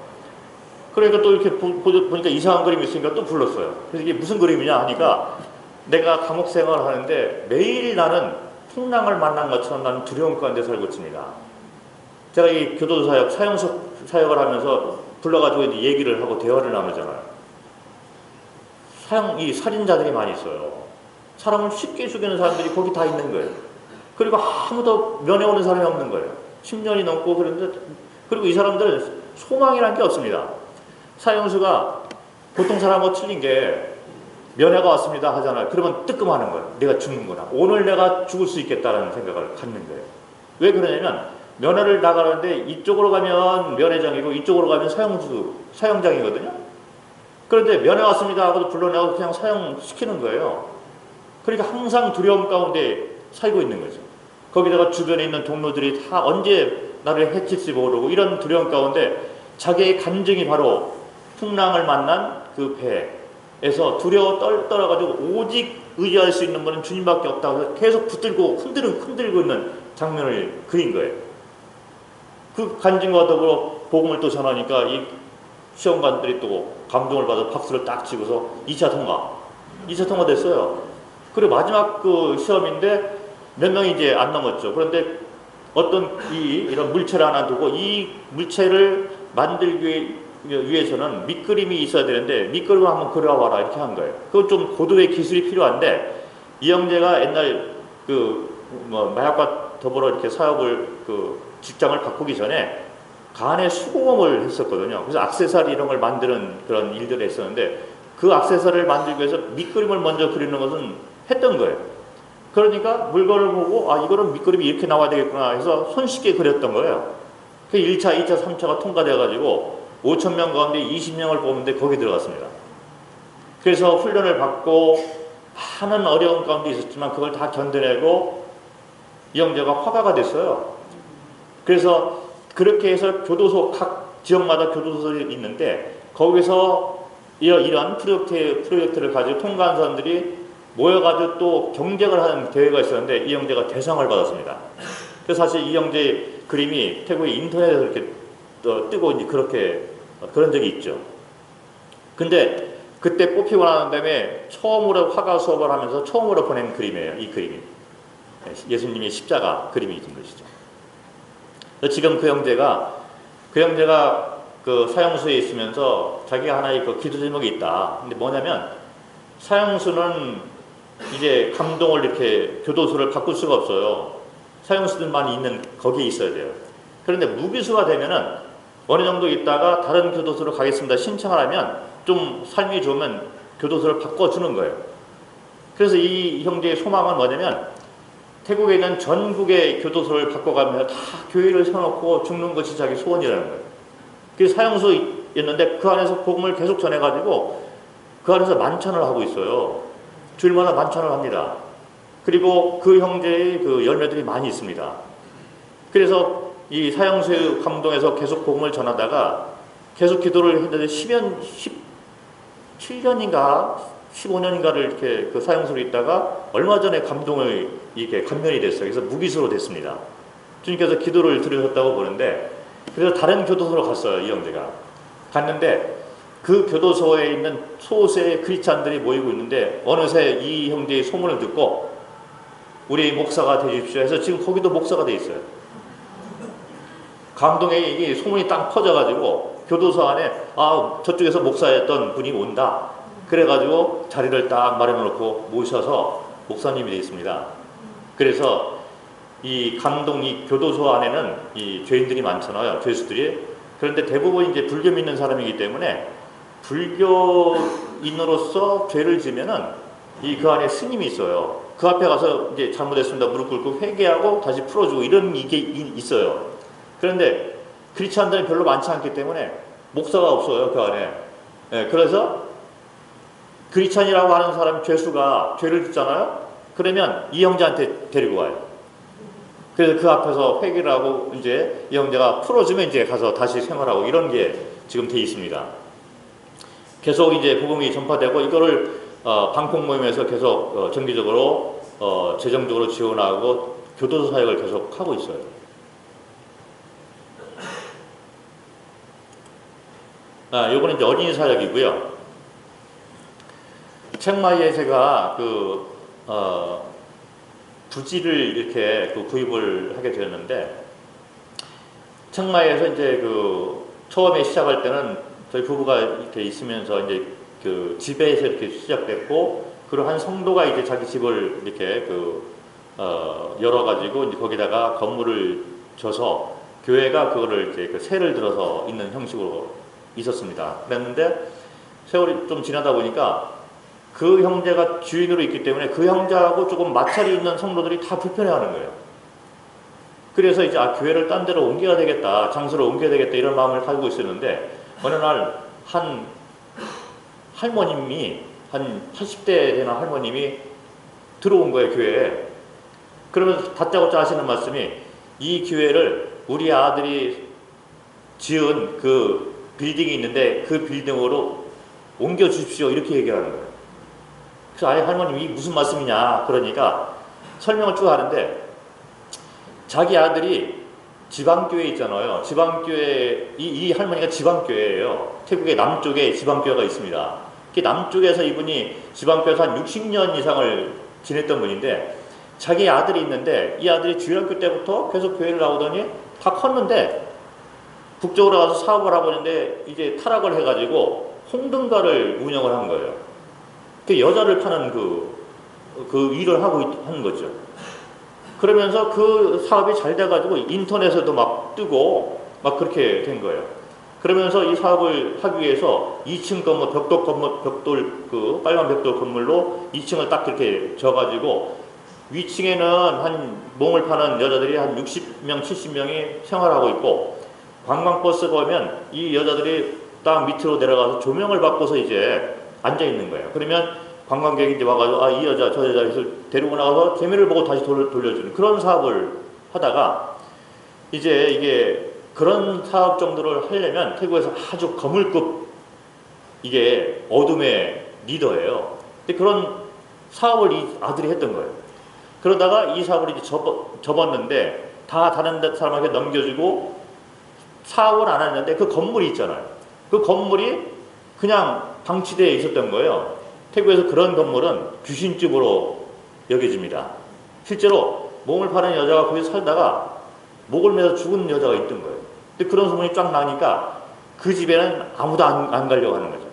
그러니까 또 이렇게 보니까 이상한 그림이 있으니까 또 불렀어요. 그래서 이게 무슨 그림이냐 하니까, 내가 감옥 생활을 하는데 매일 나는 풍랑을 만난 것처럼 나는 두려움 가운데 살고 있습니다. 제가 이 교도소 사역, 사형수 사역을 하면서 불러가지고 이제 얘기를 하고 대화를 나누잖아요. 이 살인자들이 많이 있어요. 사람을 쉽게 죽이는 사람들이 거기 다 있는 거예요. 그리고 아무도 면회 오는 사람이 없는 거예요. 10년이 넘고 그런데, 그리고 이 사람들은 소망이란 게 없습니다. 사형수가 보통 사람하고 틀린 게 면회가 왔습니다 하잖아요. 그러면 뜨끔하는 거예요. 내가 죽는구나. 오늘 내가 죽을 수 있겠다라는 생각을 갖는 거예요. 왜 그러냐면 면회를 나가는데 이쪽으로 가면 면회장이고 이쪽으로 가면 사형장이거든요. 그런데 면회 왔습니다 하고 불러내고 그냥 사형시키는 거예요. 그러니까 항상 두려움 가운데 살고 있는 거죠. 거기다가 주변에 있는 동료들이 다 언제 나를 해칠지 모르고 이런 두려움 가운데 자기의 간증이 바로 풍랑을 만난 그 배에서 두려워 떨어가지고 오직 의지할 수 있는 분은 주님밖에 없다고 해서 계속 붙들고 흔들고 있는 장면을 그린 거예요. 그 간증과 더불어 복음을 또 전하니까 이 시험관들이 또 감동을 받아 박수를 딱 치고서 2차 통과 됐어요. 그리고 마지막 그 시험인데 몇 명이 이제 안 남았죠. 그런데 어떤 이런 물체를 하나 두고 이 물체를 만들기 위해서는 밑그림이 있어야 되는데 밑그림을 한번 그려와라 이렇게 한 거예요. 그건 좀 고도의 기술이 필요한데 이 형제가 옛날 마약과 더불어 이렇게 사업을 직장을 바꾸기 전에 간에 수공업을 했었거든요. 그래서 액세서리 이런 걸 만드는 그런 일들을 했었는데 그 액세서리를 만들기 위해서 밑그림을 먼저 그리는 것은 했던 거예요. 그러니까 물건을 보고 이거는 밑그림이 이렇게 나와야 되겠구나 해서 손쉽게 그렸던 거예요. 그 1차, 2차, 3차가 통과돼가지고 5,000명 가운데 20명을 뽑는데 거기 들어갔습니다. 그래서 훈련을 받고 많은 어려운 가운데 있었지만 그걸 다 견뎌내고 이 형제가 화가가 됐어요. 그래서 그렇게 해서 교도소, 각 지역마다 교도소들이 있는데 거기서 이런 프로젝트를 가지고 통과한 사람들이 모여가지고 또 경쟁을 하는 대회가 있었는데 이 형제가 대상을 받았습니다. 그래서 사실 이 형제의 그림이 태국의 인터넷에서 이렇게 뜨고 이제 그렇게 그런 적이 있죠. 근데 그때 뽑히고 난 다음에 처음으로 화가 수업을 하면서 처음으로 보낸 그림이에요. 이 그림이 예수님의 십자가 그림이 있는 것이죠. 지금 그 형제가 그 사형수에 있으면서 자기가 하나의 그 기도 제목이 있다. 근데 뭐냐면 사형수는 이제 감동을 이렇게 교도소를 바꿀 수가 없어요. 사형수들만 있는 거기에 있어야 돼요. 그런데 무기수가 되면은 어느 정도 있다가 다른 교도소로 가겠습니다 신청을 하면 좀 삶이 좋으면 교도소를 바꿔주는 거예요. 그래서 이 형제의 소망은 뭐냐면 태국에 있는 전국의 교도소를 바꿔가면서 다 교회를 세워놓고 죽는 것이 자기 소원이라는 거예요. 그게 사형수였는데 그 안에서 복음을 계속 전해가지고 그 안에서 만찬을 하고 있어요. 주일마다 만찬을 합니다. 그리고 그 형제의 그 열매들이 많이 있습니다. 그래서 이 사형수의 감동에서 계속 복음을 전하다가 계속 기도를 했는데 17년인가 15년인가를 이렇게 그 사형수로 있다가 얼마 전에 감동을 이렇게 감면이 됐어요. 그래서 무기수로 됐습니다. 주님께서 기도를 들으셨다고 보는데 그래서 다른 교도소로 갔어요. 이 형제가 갔는데 그 교도소에 있는 소수의 크리스찬들이 모이고 있는데 어느새 이 형제의 소문을 듣고 우리 목사가 되십시오 해서 지금 거기도 목사가 돼 있어요. 감동에 이 소문이 딱 퍼져가지고 교도소 안에 저쪽에서 목사였던 분이 온다. 그래가지고 자리를 딱 마련해놓고 모셔서 목사님이 되어 있습니다. 그래서 이 교도소 안에는 이 죄인들이 많잖아요. 죄수들이. 그런데 대부분 이제 불교 믿는 사람이기 때문에 불교인으로서 죄를 지면은 그 안에 스님이 있어요. 그 앞에 가서 이제 잘못했습니다. 무릎 꿇고 회개하고 다시 풀어주고 이런 게 있어요. 그런데 크리스찬들은 별로 많지 않기 때문에 목사가 없어요. 그 안에. 그래서 크리스찬이라고 하는 사람 죄수가 죄를 짓잖아요. 그러면 이 형제한테 데리고 와요. 그래서 그 앞에서 회개를 하고 이제 이 형제가 풀어주면 이제 가서 다시 생활하고 이런 게 지금 돼 있습니다. 계속 이제 복음이 전파되고 이거를 방콕 모임에서 계속 정기적으로 재정적으로 지원하고 교도소 사역을 계속 하고 있어요. 요거는 이제 어린이 사역이고요. 책마이에 제가 부지를 이렇게 구입을 하게 되었는데, 책마이에서 이제 처음에 시작할 때는 저희 부부가 이렇게 있으면서 이제 집에서 이렇게 시작됐고, 그리고 한 성도가 이제 자기 집을 이렇게 열어가지고 이제 거기다가 건물을 져서 교회가 그거를 이제 세를 들어서 있는 형식으로 있었습니다. 그랬는데 세월이 좀 지나다 보니까 그 형제가 주인으로 있기 때문에 그 형제하고 조금 마찰이 있는 성도들이 다 불편해하는 거예요. 그래서 이제 교회를 딴 데로 옮겨야 되겠다, 장소를 옮겨야 되겠다 이런 마음을 가지고 있었는데 어느 날 한 할머님이 한 80대 되는 할머님이 들어온 거예요, 교회에. 그러면서 다짜고짜 하시는 말씀이 이 교회를 우리 아들이 지은 그 빌딩이 있는데 그 빌딩으로 옮겨 주십시오 이렇게 얘기하는 거예요. 그래서 할머님이 이게 무슨 말씀이냐 그러니까 설명을 쭉 하는데 자기 아들이 지방교회 있잖아요. 지방교회 이 할머니가 지방교회예요. 태국의 남쪽에 지방교회가 있습니다. 남쪽에서 이분이 지방교회에서 한 60년 이상을 지냈던 분인데 자기 아들이 있는데 이 아들이 주일학교 때부터 계속 교회를 나오더니 다 컸는데 북쪽으로 가서 사업을 하고 있는데 이제 타락을 해가지고 홍등가를 운영을 한 거예요. 그 여자를 파는 그 일을 하는 거죠. 그러면서 그 사업이 잘 돼가지고 인터넷에도 막 뜨고 막 그렇게 된 거예요. 그러면서 이 사업을 하기 위해서 2층 건물, 그 빨간 벽돌 건물로 2층을 딱 이렇게 져가지고 위층에는 한 몽을 파는 여자들이 한 60명, 70명이 생활하고 있고 관광버스가 오면 이 여자들이 딱 밑으로 내려가서 조명을 받고서 이제 앉아 있는 거예요. 그러면 관광객이 이제 와가지고 이 여자 저 여자 해서 데리고 나가서 재미를 보고 다시 돌려주는 그런 사업을 하다가 이제 이게 그런 사업 정도를 하려면 태국에서 아주 거물급 이게 어둠의 리더예요. 근데 그런 사업을 이 아들이 했던 거예요. 그러다가 이 사업을 이제 접었는데 다 다른 사람에게 넘겨주고 사업을 안 했는데 그 건물이 있잖아요. 그 건물이 그냥 방치되어 있었던 거예요. 태국에서 그런 건물은 귀신집으로 여겨집니다. 실제로 몸을 파는 여자가 거기서 살다가 목을 매서 죽은 여자가 있던 거예요. 근데 그런 소문이 쫙 나니까 그 집에는 아무도 안 가려고 하는 거죠.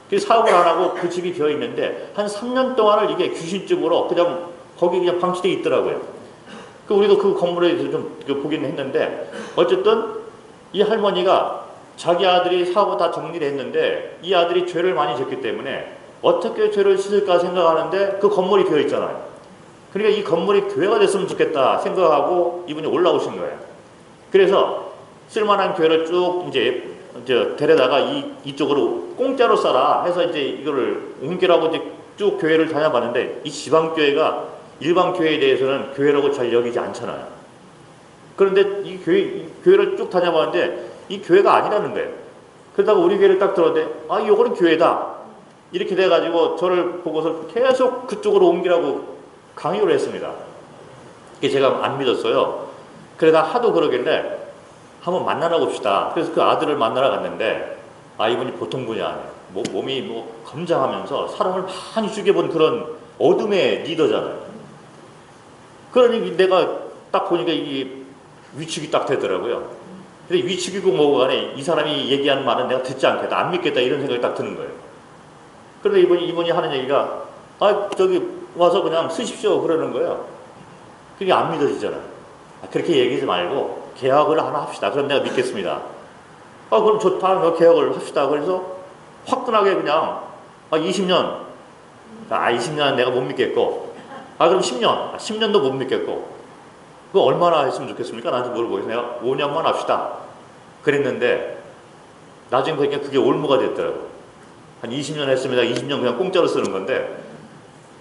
그래서 사업을 안 하고 그 집이 비어 있는데 한 3년 동안을 이게 귀신집으로 그냥 거기 그냥 방치되어 있더라고요. 그 우리도 그 건물에 대해서 좀 보긴 했는데 어쨌든 이 할머니가 자기 아들이 사업을 다 정리를 했는데 이 아들이 죄를 많이 졌기 때문에 어떻게 죄를 씻을까 생각하는데 그 건물이 비어 있잖아요. 그러니까 이 건물이 교회가 됐으면 좋겠다 생각하고 이분이 올라오신 거예요. 그래서 쓸만한 교회를 쭉 이제 데려다가 이쪽으로 공짜로 써라 해서 이제 이거를 옮기라고 이제 쭉 교회를 다녀봤는데 이 지방 교회가 일반 교회에 대해서는 교회라고 잘 여기지 않잖아요. 그런데 이 교회를 쭉 다녀봤는데 이 교회가 아니라는 거예요. 그러다가 우리 교회를 딱 들었는데 아, 이거는 교회다. 이렇게 돼가지고 저를 보고서 계속 그쪽으로 옮기라고 강요를 했습니다. 그게 제가 안 믿었어요. 그러다 하도 그러길래 한번 만나러 봅시다. 그래서 그 아들을 만나러 갔는데 아, 이분이 보통 분이 아니에요. 몸이 검장하면서 사람을 많이 죽여본 그런 어둠의 리더잖아요. 그러니 내가 딱 보니까 이게 위축이 딱 되더라고요. 근데 위축이고 뭐고 간에 이 사람이 얘기하는 말은 내가 듣지 않겠다, 안 믿겠다 이런 생각이 딱 드는 거예요. 그런데 이분이 하는 얘기가 아, 저기 와서 그냥 쓰십시오 그러는 거예요. 그게 안 믿어지잖아요. 그렇게 얘기하지 말고 계약을 하나 합시다. 그럼 내가 믿겠습니다. 아, 그럼 좋다. 계약을 합시다. 그래서 화끈하게 그냥 20년. 20년 내가 못 믿겠고. 그럼 10년. 10년도 못 믿겠고. 그거 얼마나 했으면 좋겠습니까? 나한테 물어보고 내가 5년만 합시다. 그랬는데 나중에 보니까 그게 올무가 됐더라고요. 한 20년 했습니다. 20년 그냥 공짜로 쓰는 건데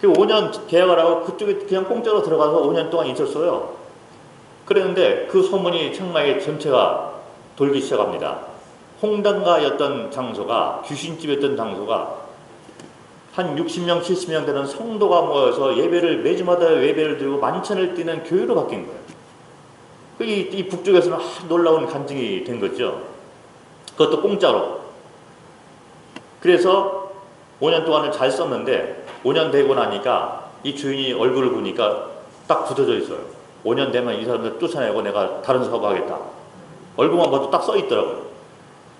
그 5년 계약을 하고 그쪽에 그냥 공짜로 들어가서 5년 동안 있었어요. 그랬는데 그 소문이 청마에 전체가 돌기 시작합니다. 홍당가였던 장소가 귀신집이었던 장소가 한 60명, 70명 되는 성도가 모여서 매주마다 예배를 드리고 만찬을 뛰는 교회로 바뀐 거예요. 이 북쪽에서는 놀라운 간증이 된 거죠. 그것도 공짜로. 그래서 5년 동안을 잘 썼는데 5년 되고 나니까 이 주인이 얼굴을 보니까 딱 굳어져 있어요. 5년 되면 이 사람들 쫓아내고 내가 다른 사업 하겠다. 얼굴만 봐도 딱 써 있더라고요.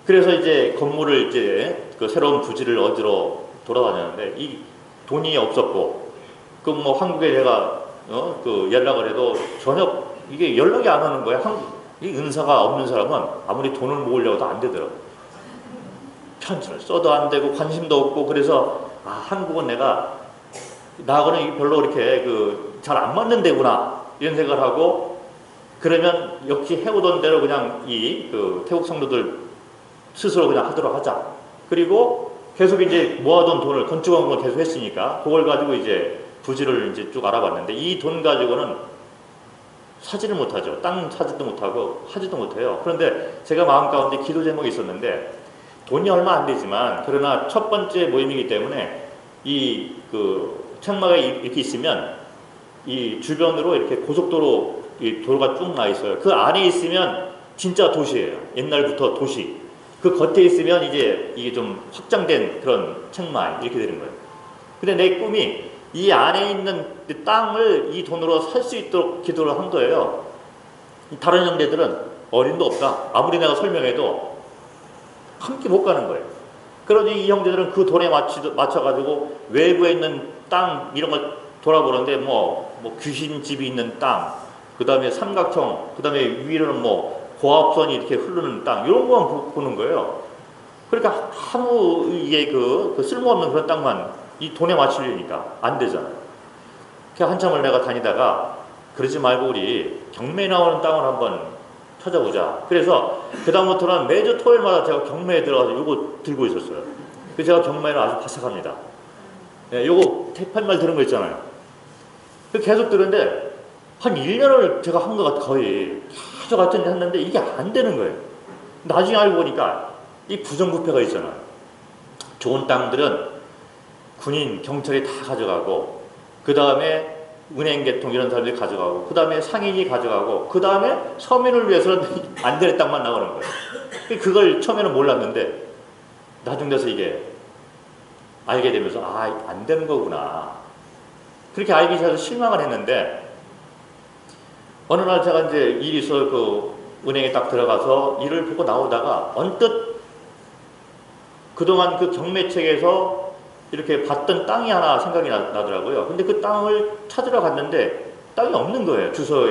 그래서 이제 건물을 이제 그 새로운 부지를 얻으러 돌아다녔는데 이 돈이 없었고 그 뭐 한국에 제가 그 연락을 해도 전혀 이게 연락이 안 오는 거예요. 이 은사가 없는 사람은 아무리 돈을 모으려고 해도 안 되더라고요. 편지를 써도 안 되고 관심도 없고 그래서 한국은 나하고는 이게 별로 이렇게 잘 안 맞는 데구나 이런 생각을 하고 그러면 역시 해오던 대로 그냥 그 태국 성도들 스스로 그냥 하도록 하자. 그리고 계속 이제 모아둔 돈을 건축원금을 계속 했으니까 그걸 가지고 이제 부지를 이제 쭉 알아봤는데 이 돈 가지고는 사지를 못하죠. 땅 사지도 못하고 하지도 못해요. 그런데 제가 마음 가운데 기도 제목이 있었는데 돈이 얼마 안 되지만 그러나 첫 번째 모임이기 때문에 청마가 이렇게 있으면 이 주변으로 이렇게 고속도로 이 도로가 쭉 나 있어요. 그 안에 있으면 진짜 도시예요. 옛날부터 도시. 그 겉에 있으면 이제 이게 좀 확장된 그런 청마 이렇게 되는 거예요. 근데 내 꿈이 이 안에 있는 땅을 이 돈으로 살 수 있도록 기도를 한 거예요. 다른 형제들은 어림도 없다. 아무리 내가 설명해도 함께 못 가는 거예요. 그러니 이 형제들은 그 돈에 맞춰가지고 외부에 있는 땅 이런 걸 돌아보는데 뭐 귀신집이 있는 땅, 그 다음에 삼각형, 그 다음에 위로는 고압선이 이렇게 흐르는 땅 이런 것만 보는 거예요. 그러니까 아무 이게 그 쓸모없는 그런 땅만 이 돈에 맞추려니까 안 되잖아요. 그 한참을 내가 다니다가 그러지 말고 우리 경매에 나오는 땅을 한번 찾아보자. 그래서 그 다음부터는 매주 토요일마다 제가 경매에 들어가서 이거 들고 있었어요. 그래서 제가 경매를 아주 바삭합니다. 요거 태판말 들은 거 있잖아요. 계속 들었는데 한 1년을 제가 한 것 같아. 거의 계속 같은 일 했는데 이게 안 되는 거예요. 나중에 알고 보니까 이 부정부패가 있잖아요. 좋은 땅들은 군인, 경찰이 다 가져가고 그 다음에 은행 계통 이런 사람들이 가져가고, 그 다음에 상인이 가져가고, 그 다음에 서민을 위해서는 안 되는 땅만 나오는 거예요. 그걸 처음에는 몰랐는데 나중 돼서 이게 알게 되면서 안 되는 거구나. 그렇게 알기 시작해서 실망을 했는데 어느 날 제가 이제 일이 있어 그 은행에 딱 들어가서 일을 보고 나오다가 언뜻 그동안 그 경매책에서 이렇게 봤던 땅이 하나 생각이 나더라고요. 근데 그 땅을 찾으러 갔는데 땅이 없는 거예요. 주소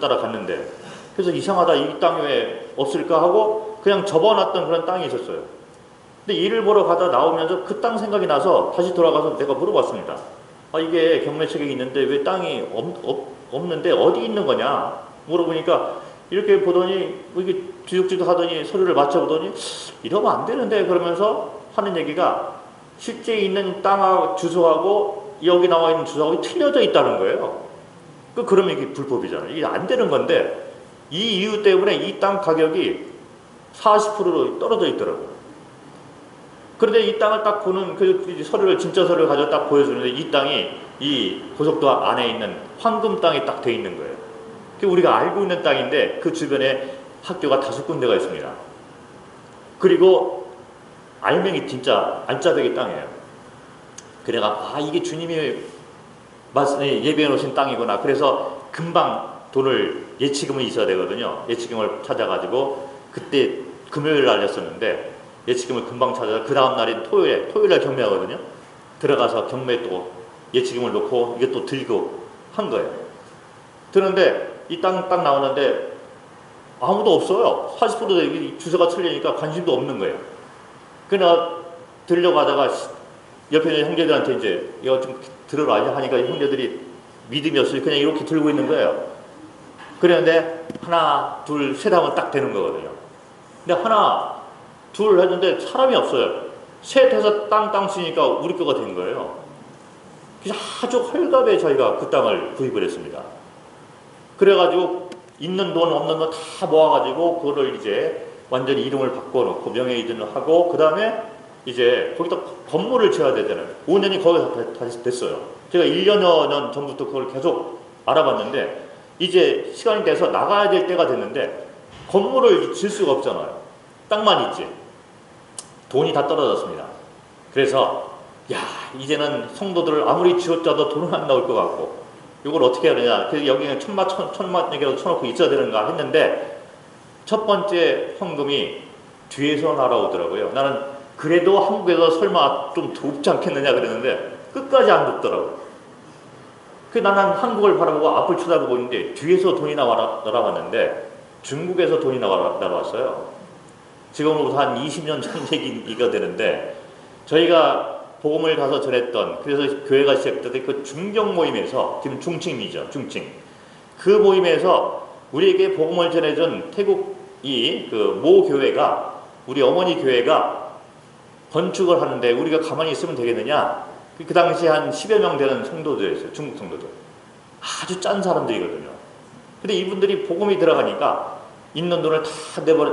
따라 갔는데. 그래서 이상하다. 이 땅이 왜 없을까 하고 그냥 접어놨던 그런 땅이 있었어요. 근데 일을 보러 가다 나오면서 그 땅 생각이 나서 다시 돌아가서 내가 물어봤습니다. 이게 경매책에 있는데 왜 땅이 없는데 어디 있는 거냐 물어보니까 이렇게 보더니 이게 뒤죽뒤죽 하더니 서류를 맞춰보더니 이러면 안 되는데 그러면서 하는 얘기가 실제 있는 땅하고 주소하고 여기 나와 있는 주소하고 틀려져 있다는 거예요. 그러면 이게 불법이잖아요. 이게 안 되는 건데 이 이유 때문에 이 땅 가격이 40%로 떨어져 있더라고요. 그런데 이 땅을 딱 보는 그 서류를 진짜 서류를 가지고 딱 보여주는데 이 땅이 이 고속도 안에 있는 황금 땅이 딱 돼 있는 거예요. 우리가 알고 있는 땅인데 그 주변에 학교가 5군데가 있습니다. 그리고 알맹이 진짜 알짜배기 땅이에요. 그래가 이게 주님이 예비해 놓으신 땅이구나. 그래서 금방 돈을 예치금이 있어야 되거든요. 예치금을 찾아가지고 그때 금요일 날이었었는데 예치금을 금방 찾아서 그 다음 날인 토요일에 경매하거든요. 들어가서 경매 또 예치금을 놓고 이게 또 들고 한 거예요. 드는데 이 땅 딱 나오는데 아무도 없어요. 40% 주소가 틀리니까 관심도 없는 거예요. 그러나 들려가다가 옆에 있는 형제들한테 이제 이거 좀 들어라 하니까 형제들이 믿음이 없어요. 그냥 이렇게 들고 있는 거예요. 그랬는데 하나, 둘, 셋 하면 딱 되는 거거든요. 근데 하나, 둘 했는데 사람이 없어요. 셋 해서 땅 쓰니까 우리 거가 된 거예요. 그래서 아주 헐갑에 저희가 그 땅을 구입을 했습니다. 그래가지고 있는 돈 없는 돈 다 모아가지고 그거를 이제 완전히 이름을 바꿔놓고 명예 이전을 하고 그 다음에 이제 거기다 건물을 지어야 되잖아요. 5년이 거의 다 됐어요. 제가 1년여 년 전부터 그걸 계속 알아봤는데 이제 시간이 돼서 나가야 될 때가 됐는데 건물을 지을 수가 없잖아요. 땅만 있지. 돈이 다 떨어졌습니다. 그래서 이제는 성도들을 아무리 지어짜도 돈은 안 나올 것 같고 이걸 어떻게 해야 되냐. 그래서 여기는 천만에게라도 쳐놓고 있어야 되는가 했는데 첫 번째 헌금이 뒤에서 날아오더라고요. 나는 그래도 한국에서 설마 좀 돕지 않겠느냐 그랬는데 끝까지 안 돕더라고요. 나는 한국을 바라보고 앞을 쳐다보고 있는데 뒤에서 돈이 날아왔는데 중국에서 돈이 날아왔어요. 지금으로부터 한 20년 전 얘기가 되는데 저희가 복음을 가서 전했던 그래서 교회가 시작됐던 그 중경 모임에서 지금 중칭이죠. 중칭. 그 모임에서 우리에게 복음을 전해준 태국이 그 모 교회가 우리 어머니 교회가 건축을 하는데 우리가 가만히 있으면 되겠느냐. 그 당시에 한 10여 명 되는 성도들이었어요. 중국 성도들. 아주 짠 사람들이거든요. 근데 이분들이 복음이 들어가니까 있는 돈을 다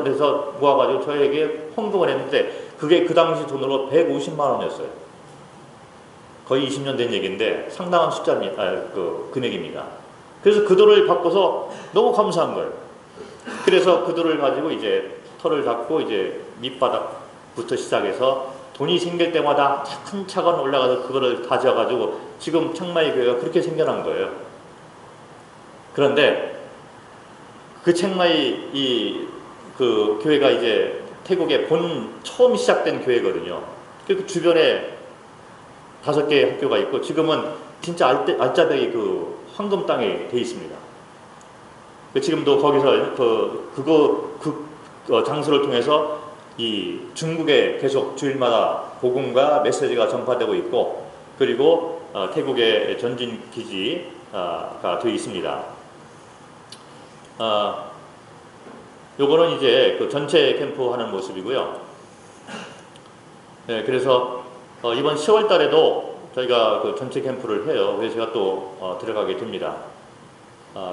내서 모아가지고 저에게 헌금을 했는데 그게 그 당시 돈으로 150만 원이었어요. 거의 20년 된 얘기인데 상당한 금액입니다. 그래서 그 돈을 바꿔서 너무 감사한 거예요. 그래서 그 돈을 가지고 이제 털을 닦고 이제 밑바닥부터 시작해서 돈이 생길 때마다 차근차근 올라가서 그거를 가져가지고 지금 청마이 교회가 그렇게 생겨난 거예요. 그런데 그 청마이 그 교회가 이제 태국의 처음 시작된 교회거든요. 그 주변에 5개의 학교가 있고 지금은 진짜 알짜배기 그 황금 땅에 돼 있습니다. 지금도 거기서 장소를 통해서 이 중국에 계속 주일마다 복음과 메시지가 전파되고 있고 그리고 태국의 전진 기지가 되어 있습니다. 요거는 이제 그 전체 캠프 하는 모습이고요. 네, 그래서 이번 10월 달에도 저희가 그 전체 캠프를 해요. 그래서 제가 또 들어가게 됩니다.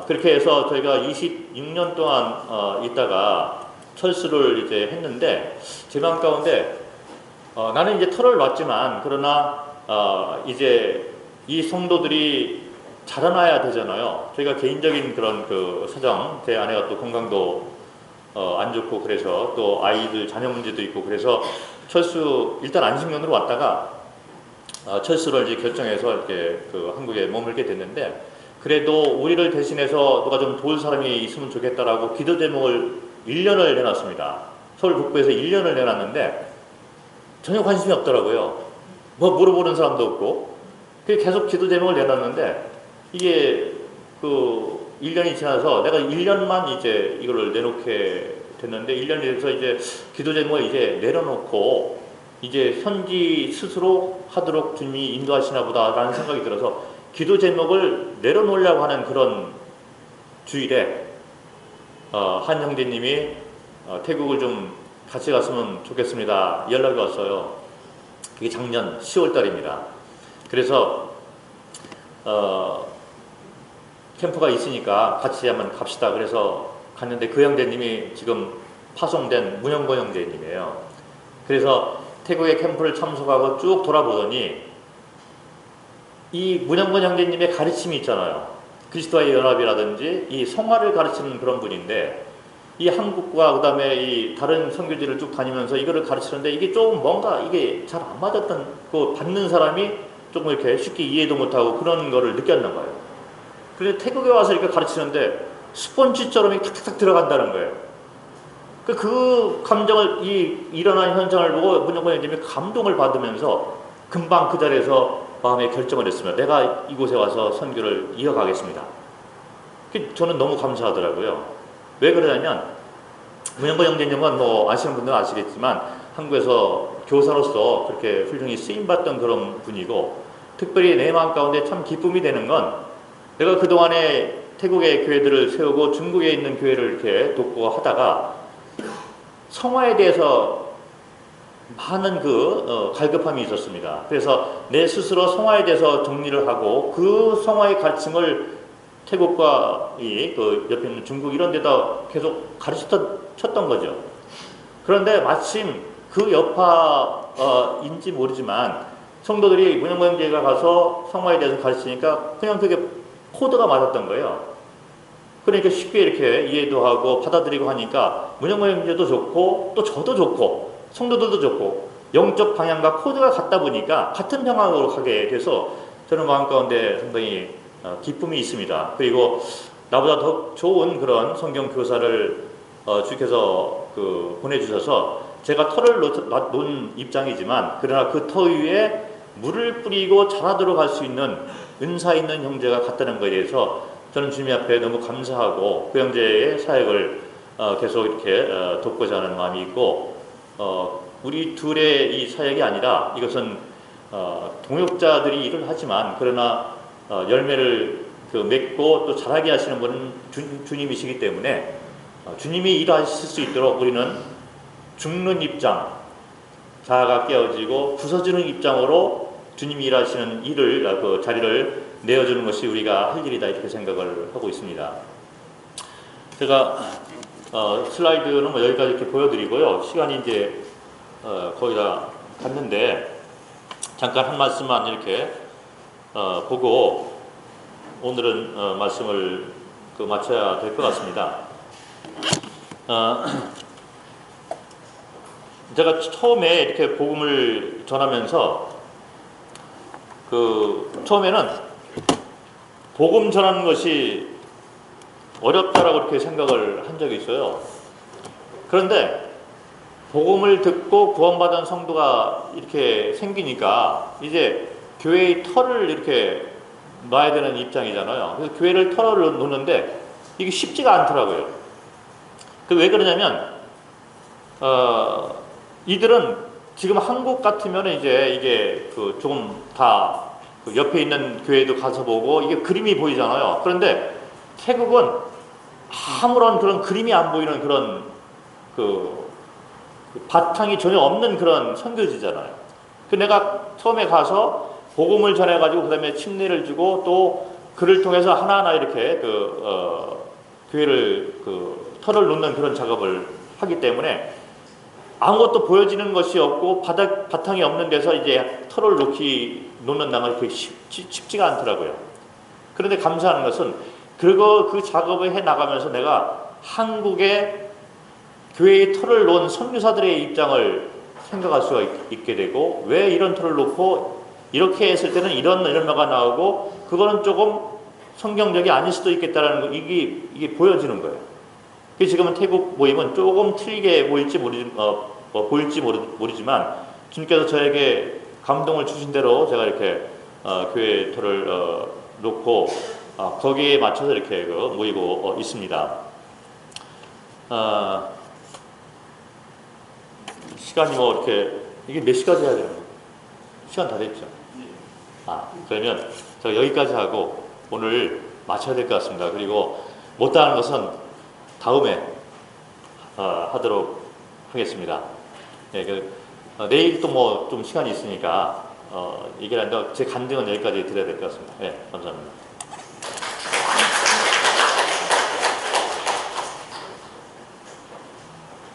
그렇게 해서 저희가 26년 동안 있다가 철수를 이제 했는데 제 마음 가운데 나는 이제 털을 놨지만 그러나 이제 이 성도들이 자라나야 되잖아요. 저희가 개인적인 그런 그 사정, 제 아내가 또 건강도 안 좋고 그래서 또 아이들 자녀 문제도 있고 그래서 철수 일단 안식년으로 왔다가 철수를 이제 결정해서 이렇게 그 한국에 머물게 됐는데 그래도 우리를 대신해서 누가 좀 도울 사람이 있으면 좋겠다라고 기도 제목을 1년을 내놨습니다. 서울 북부에서 1년을 내놨는데 전혀 관심이 없더라고요. 뭐 물어보는 사람도 없고 계속 기도 제목을 내놨는데 이게 그 1년이 지나서 내가 1년만 이제 이거를 내놓게 됐는데 1년이 돼서 이제 기도 제목을 이제 내려놓고 이제 현지 스스로 하도록 주님이 인도하시나 보다라는 생각이 들어서 기도 제목을 내려놓으려고 하는 그런 주일에 한 형제님이 태국을 좀 같이 갔으면 좋겠습니다. 연락이 왔어요. 그게 작년 10월 달입니다. 그래서 캠프가 있으니까 같이 한번 갑시다. 그래서 갔는데 그 형제님이 지금 파송된 문영권 형제님이에요. 그래서 태국의 캠프를 참석하고 쭉 돌아보더니 이 문영권 형제님의 가르침이 있잖아요. 그리스도와의 연합이라든지 이 성화를 가르치는 그런 분인데 이 한국과 그 다음에 이 다른 선교지를 쭉 다니면서 이거를 가르치는데 이게 조금 뭔가 이게 잘 안 맞았던 그 받는 사람이 조금 이렇게 쉽게 이해도 못하고 그런 거를 느꼈나 봐요. 그래서 태국에 와서 이렇게 가르치는데 스펀지처럼 이렇게 탁탁탁 들어간다는 거예요. 그 감정을 일어난 현상을 보고 문영권 형님이 감동을 받으면서 금방 그 자리에서 마음에 결정을 했습니다. 내가 이곳에 와서 선교를 이어가겠습니다. 저는 너무 감사하더라고요. 왜 그러냐면 문영권 형제님은 뭐 아시는 분들은 아시겠지만 한국에서 교사로서 그렇게 훌륭히 쓰임받던 그런 분이고 특별히 내 마음 가운데 참 기쁨이 되는 건 내가 그동안에 태국의 교회들을 세우고 중국에 있는 교회를 이렇게 돕고 하다가 성화에 대해서 많은 갈급함이 있었습니다. 그래서 내 스스로 성화에 대해서 정리를 하고 그 성화의 가르침을 태국과 그 옆에 있는 중국 이런 데다 계속 가르쳤던 거죠. 그런데 마침 그 여파인지 모르지만 성도들이 문영권 형제가 가서 성화에 대해서 가르치니까 그냥 그게 코드가 맞았던 거예요. 그러니까 쉽게 이렇게 이해도 하고 받아들이고 하니까 문영권 형제도 좋고 또 저도 좋고 성도들도 좋고 영적 방향과 코드가 같다 보니까 같은 방향으로 가게 돼서 저는 마음 가운데 상당히 기쁨이 있습니다. 그리고 나보다 더 좋은 그런 성경 교사를 주께서 보내주셔서 제가 터를 놓은 입장이지만 그러나 그 터 위에 물을 뿌리고 자라도록 할 수 있는 은사 있는 형제가 같다는 것에 대해서 저는 주님 앞에 너무 감사하고 그 형제의 사역을 계속 이렇게 돕고자 하는 마음이 있고 우리 둘의 이 사역이 아니라 이것은 동역자들이 일을 하지만 그러나 열매를 맺고 또 자라게 하시는 분은 주님이시기 때문에 주님이 일하실 수 있도록 우리는 죽는 입장, 자아가 깨어지고 부서지는 입장으로 주님이 일하시는 일을 그 자리를 내어주는 것이 우리가 할 일이다 이렇게 생각을 하고 있습니다. 제가 슬라이드는 뭐 여기까지 이렇게 보여드리고요. 시간이 이제 거의 다 갔는데 잠깐 한 말씀만 이렇게 보고 오늘은 말씀을 마쳐야 될 것 같습니다. 제가 처음에 이렇게 복음을 전하면서 처음에는 복음 전하는 것이 어렵다라고 이렇게 생각을 한 적이 있어요. 그런데 복음을 듣고 구원받은 성도가 이렇게 생기니까 이제 교회의 터를 이렇게 놔야 되는 입장이잖아요. 그래서 교회를 터를 놓는데 이게 쉽지가 않더라고요. 왜 그러냐면 이들은 지금 한국 같으면 이제 이게 조금 다 옆에 있는 교회도 가서 보고 이게 그림이 보이잖아요. 그런데 태국은 아무런 그런 그림이 안 보이는 그런 바탕이 전혀 없는 그런 선교지잖아요. 내가 처음에 가서 복음을 전해가지고 그 다음에 침례를 주고 또 그를 통해서 하나하나 이렇게 교회를 터를 놓는 그런 작업을 하기 때문에 아무것도 보여지는 것이 없고 바탕이 없는 데서 이제 털을 놓는 낭은 그게 쉽지가 않더라고요. 그런데 감사한 것은 그 작업을 해 나가면서 내가 한국의 교회의 털을 놓은 선교사들의 입장을 생각할 수가 있게 되고, 왜 이런 털을 놓고 이렇게 했을 때는 이런 바가 나오고 그거는 조금 성경적이 아닐 수도 있겠다라는 거, 이게 보여지는 거예요. 지금은 태국 모임은 조금 틀리게 보일지 모르지만 주님께서 저에게 감동을 주신 대로 제가 이렇게 교회 털을 놓고 거기에 맞춰서 이렇게 모이고 있습니다. 시간이 뭐 이렇게 이게 몇 시까지 해야 되는 거예요? 시간 다 됐죠? 그러면 제가 여기까지 하고 오늘 마쳐야 될 것 같습니다. 그리고 못다한 것은 다음에 하도록 하겠습니다. 네, 내일 또 뭐 좀 시간이 있으니까 얘기를 하는데 제 간증은 여기까지 드려야 될 것 같습니다. 네, 감사합니다.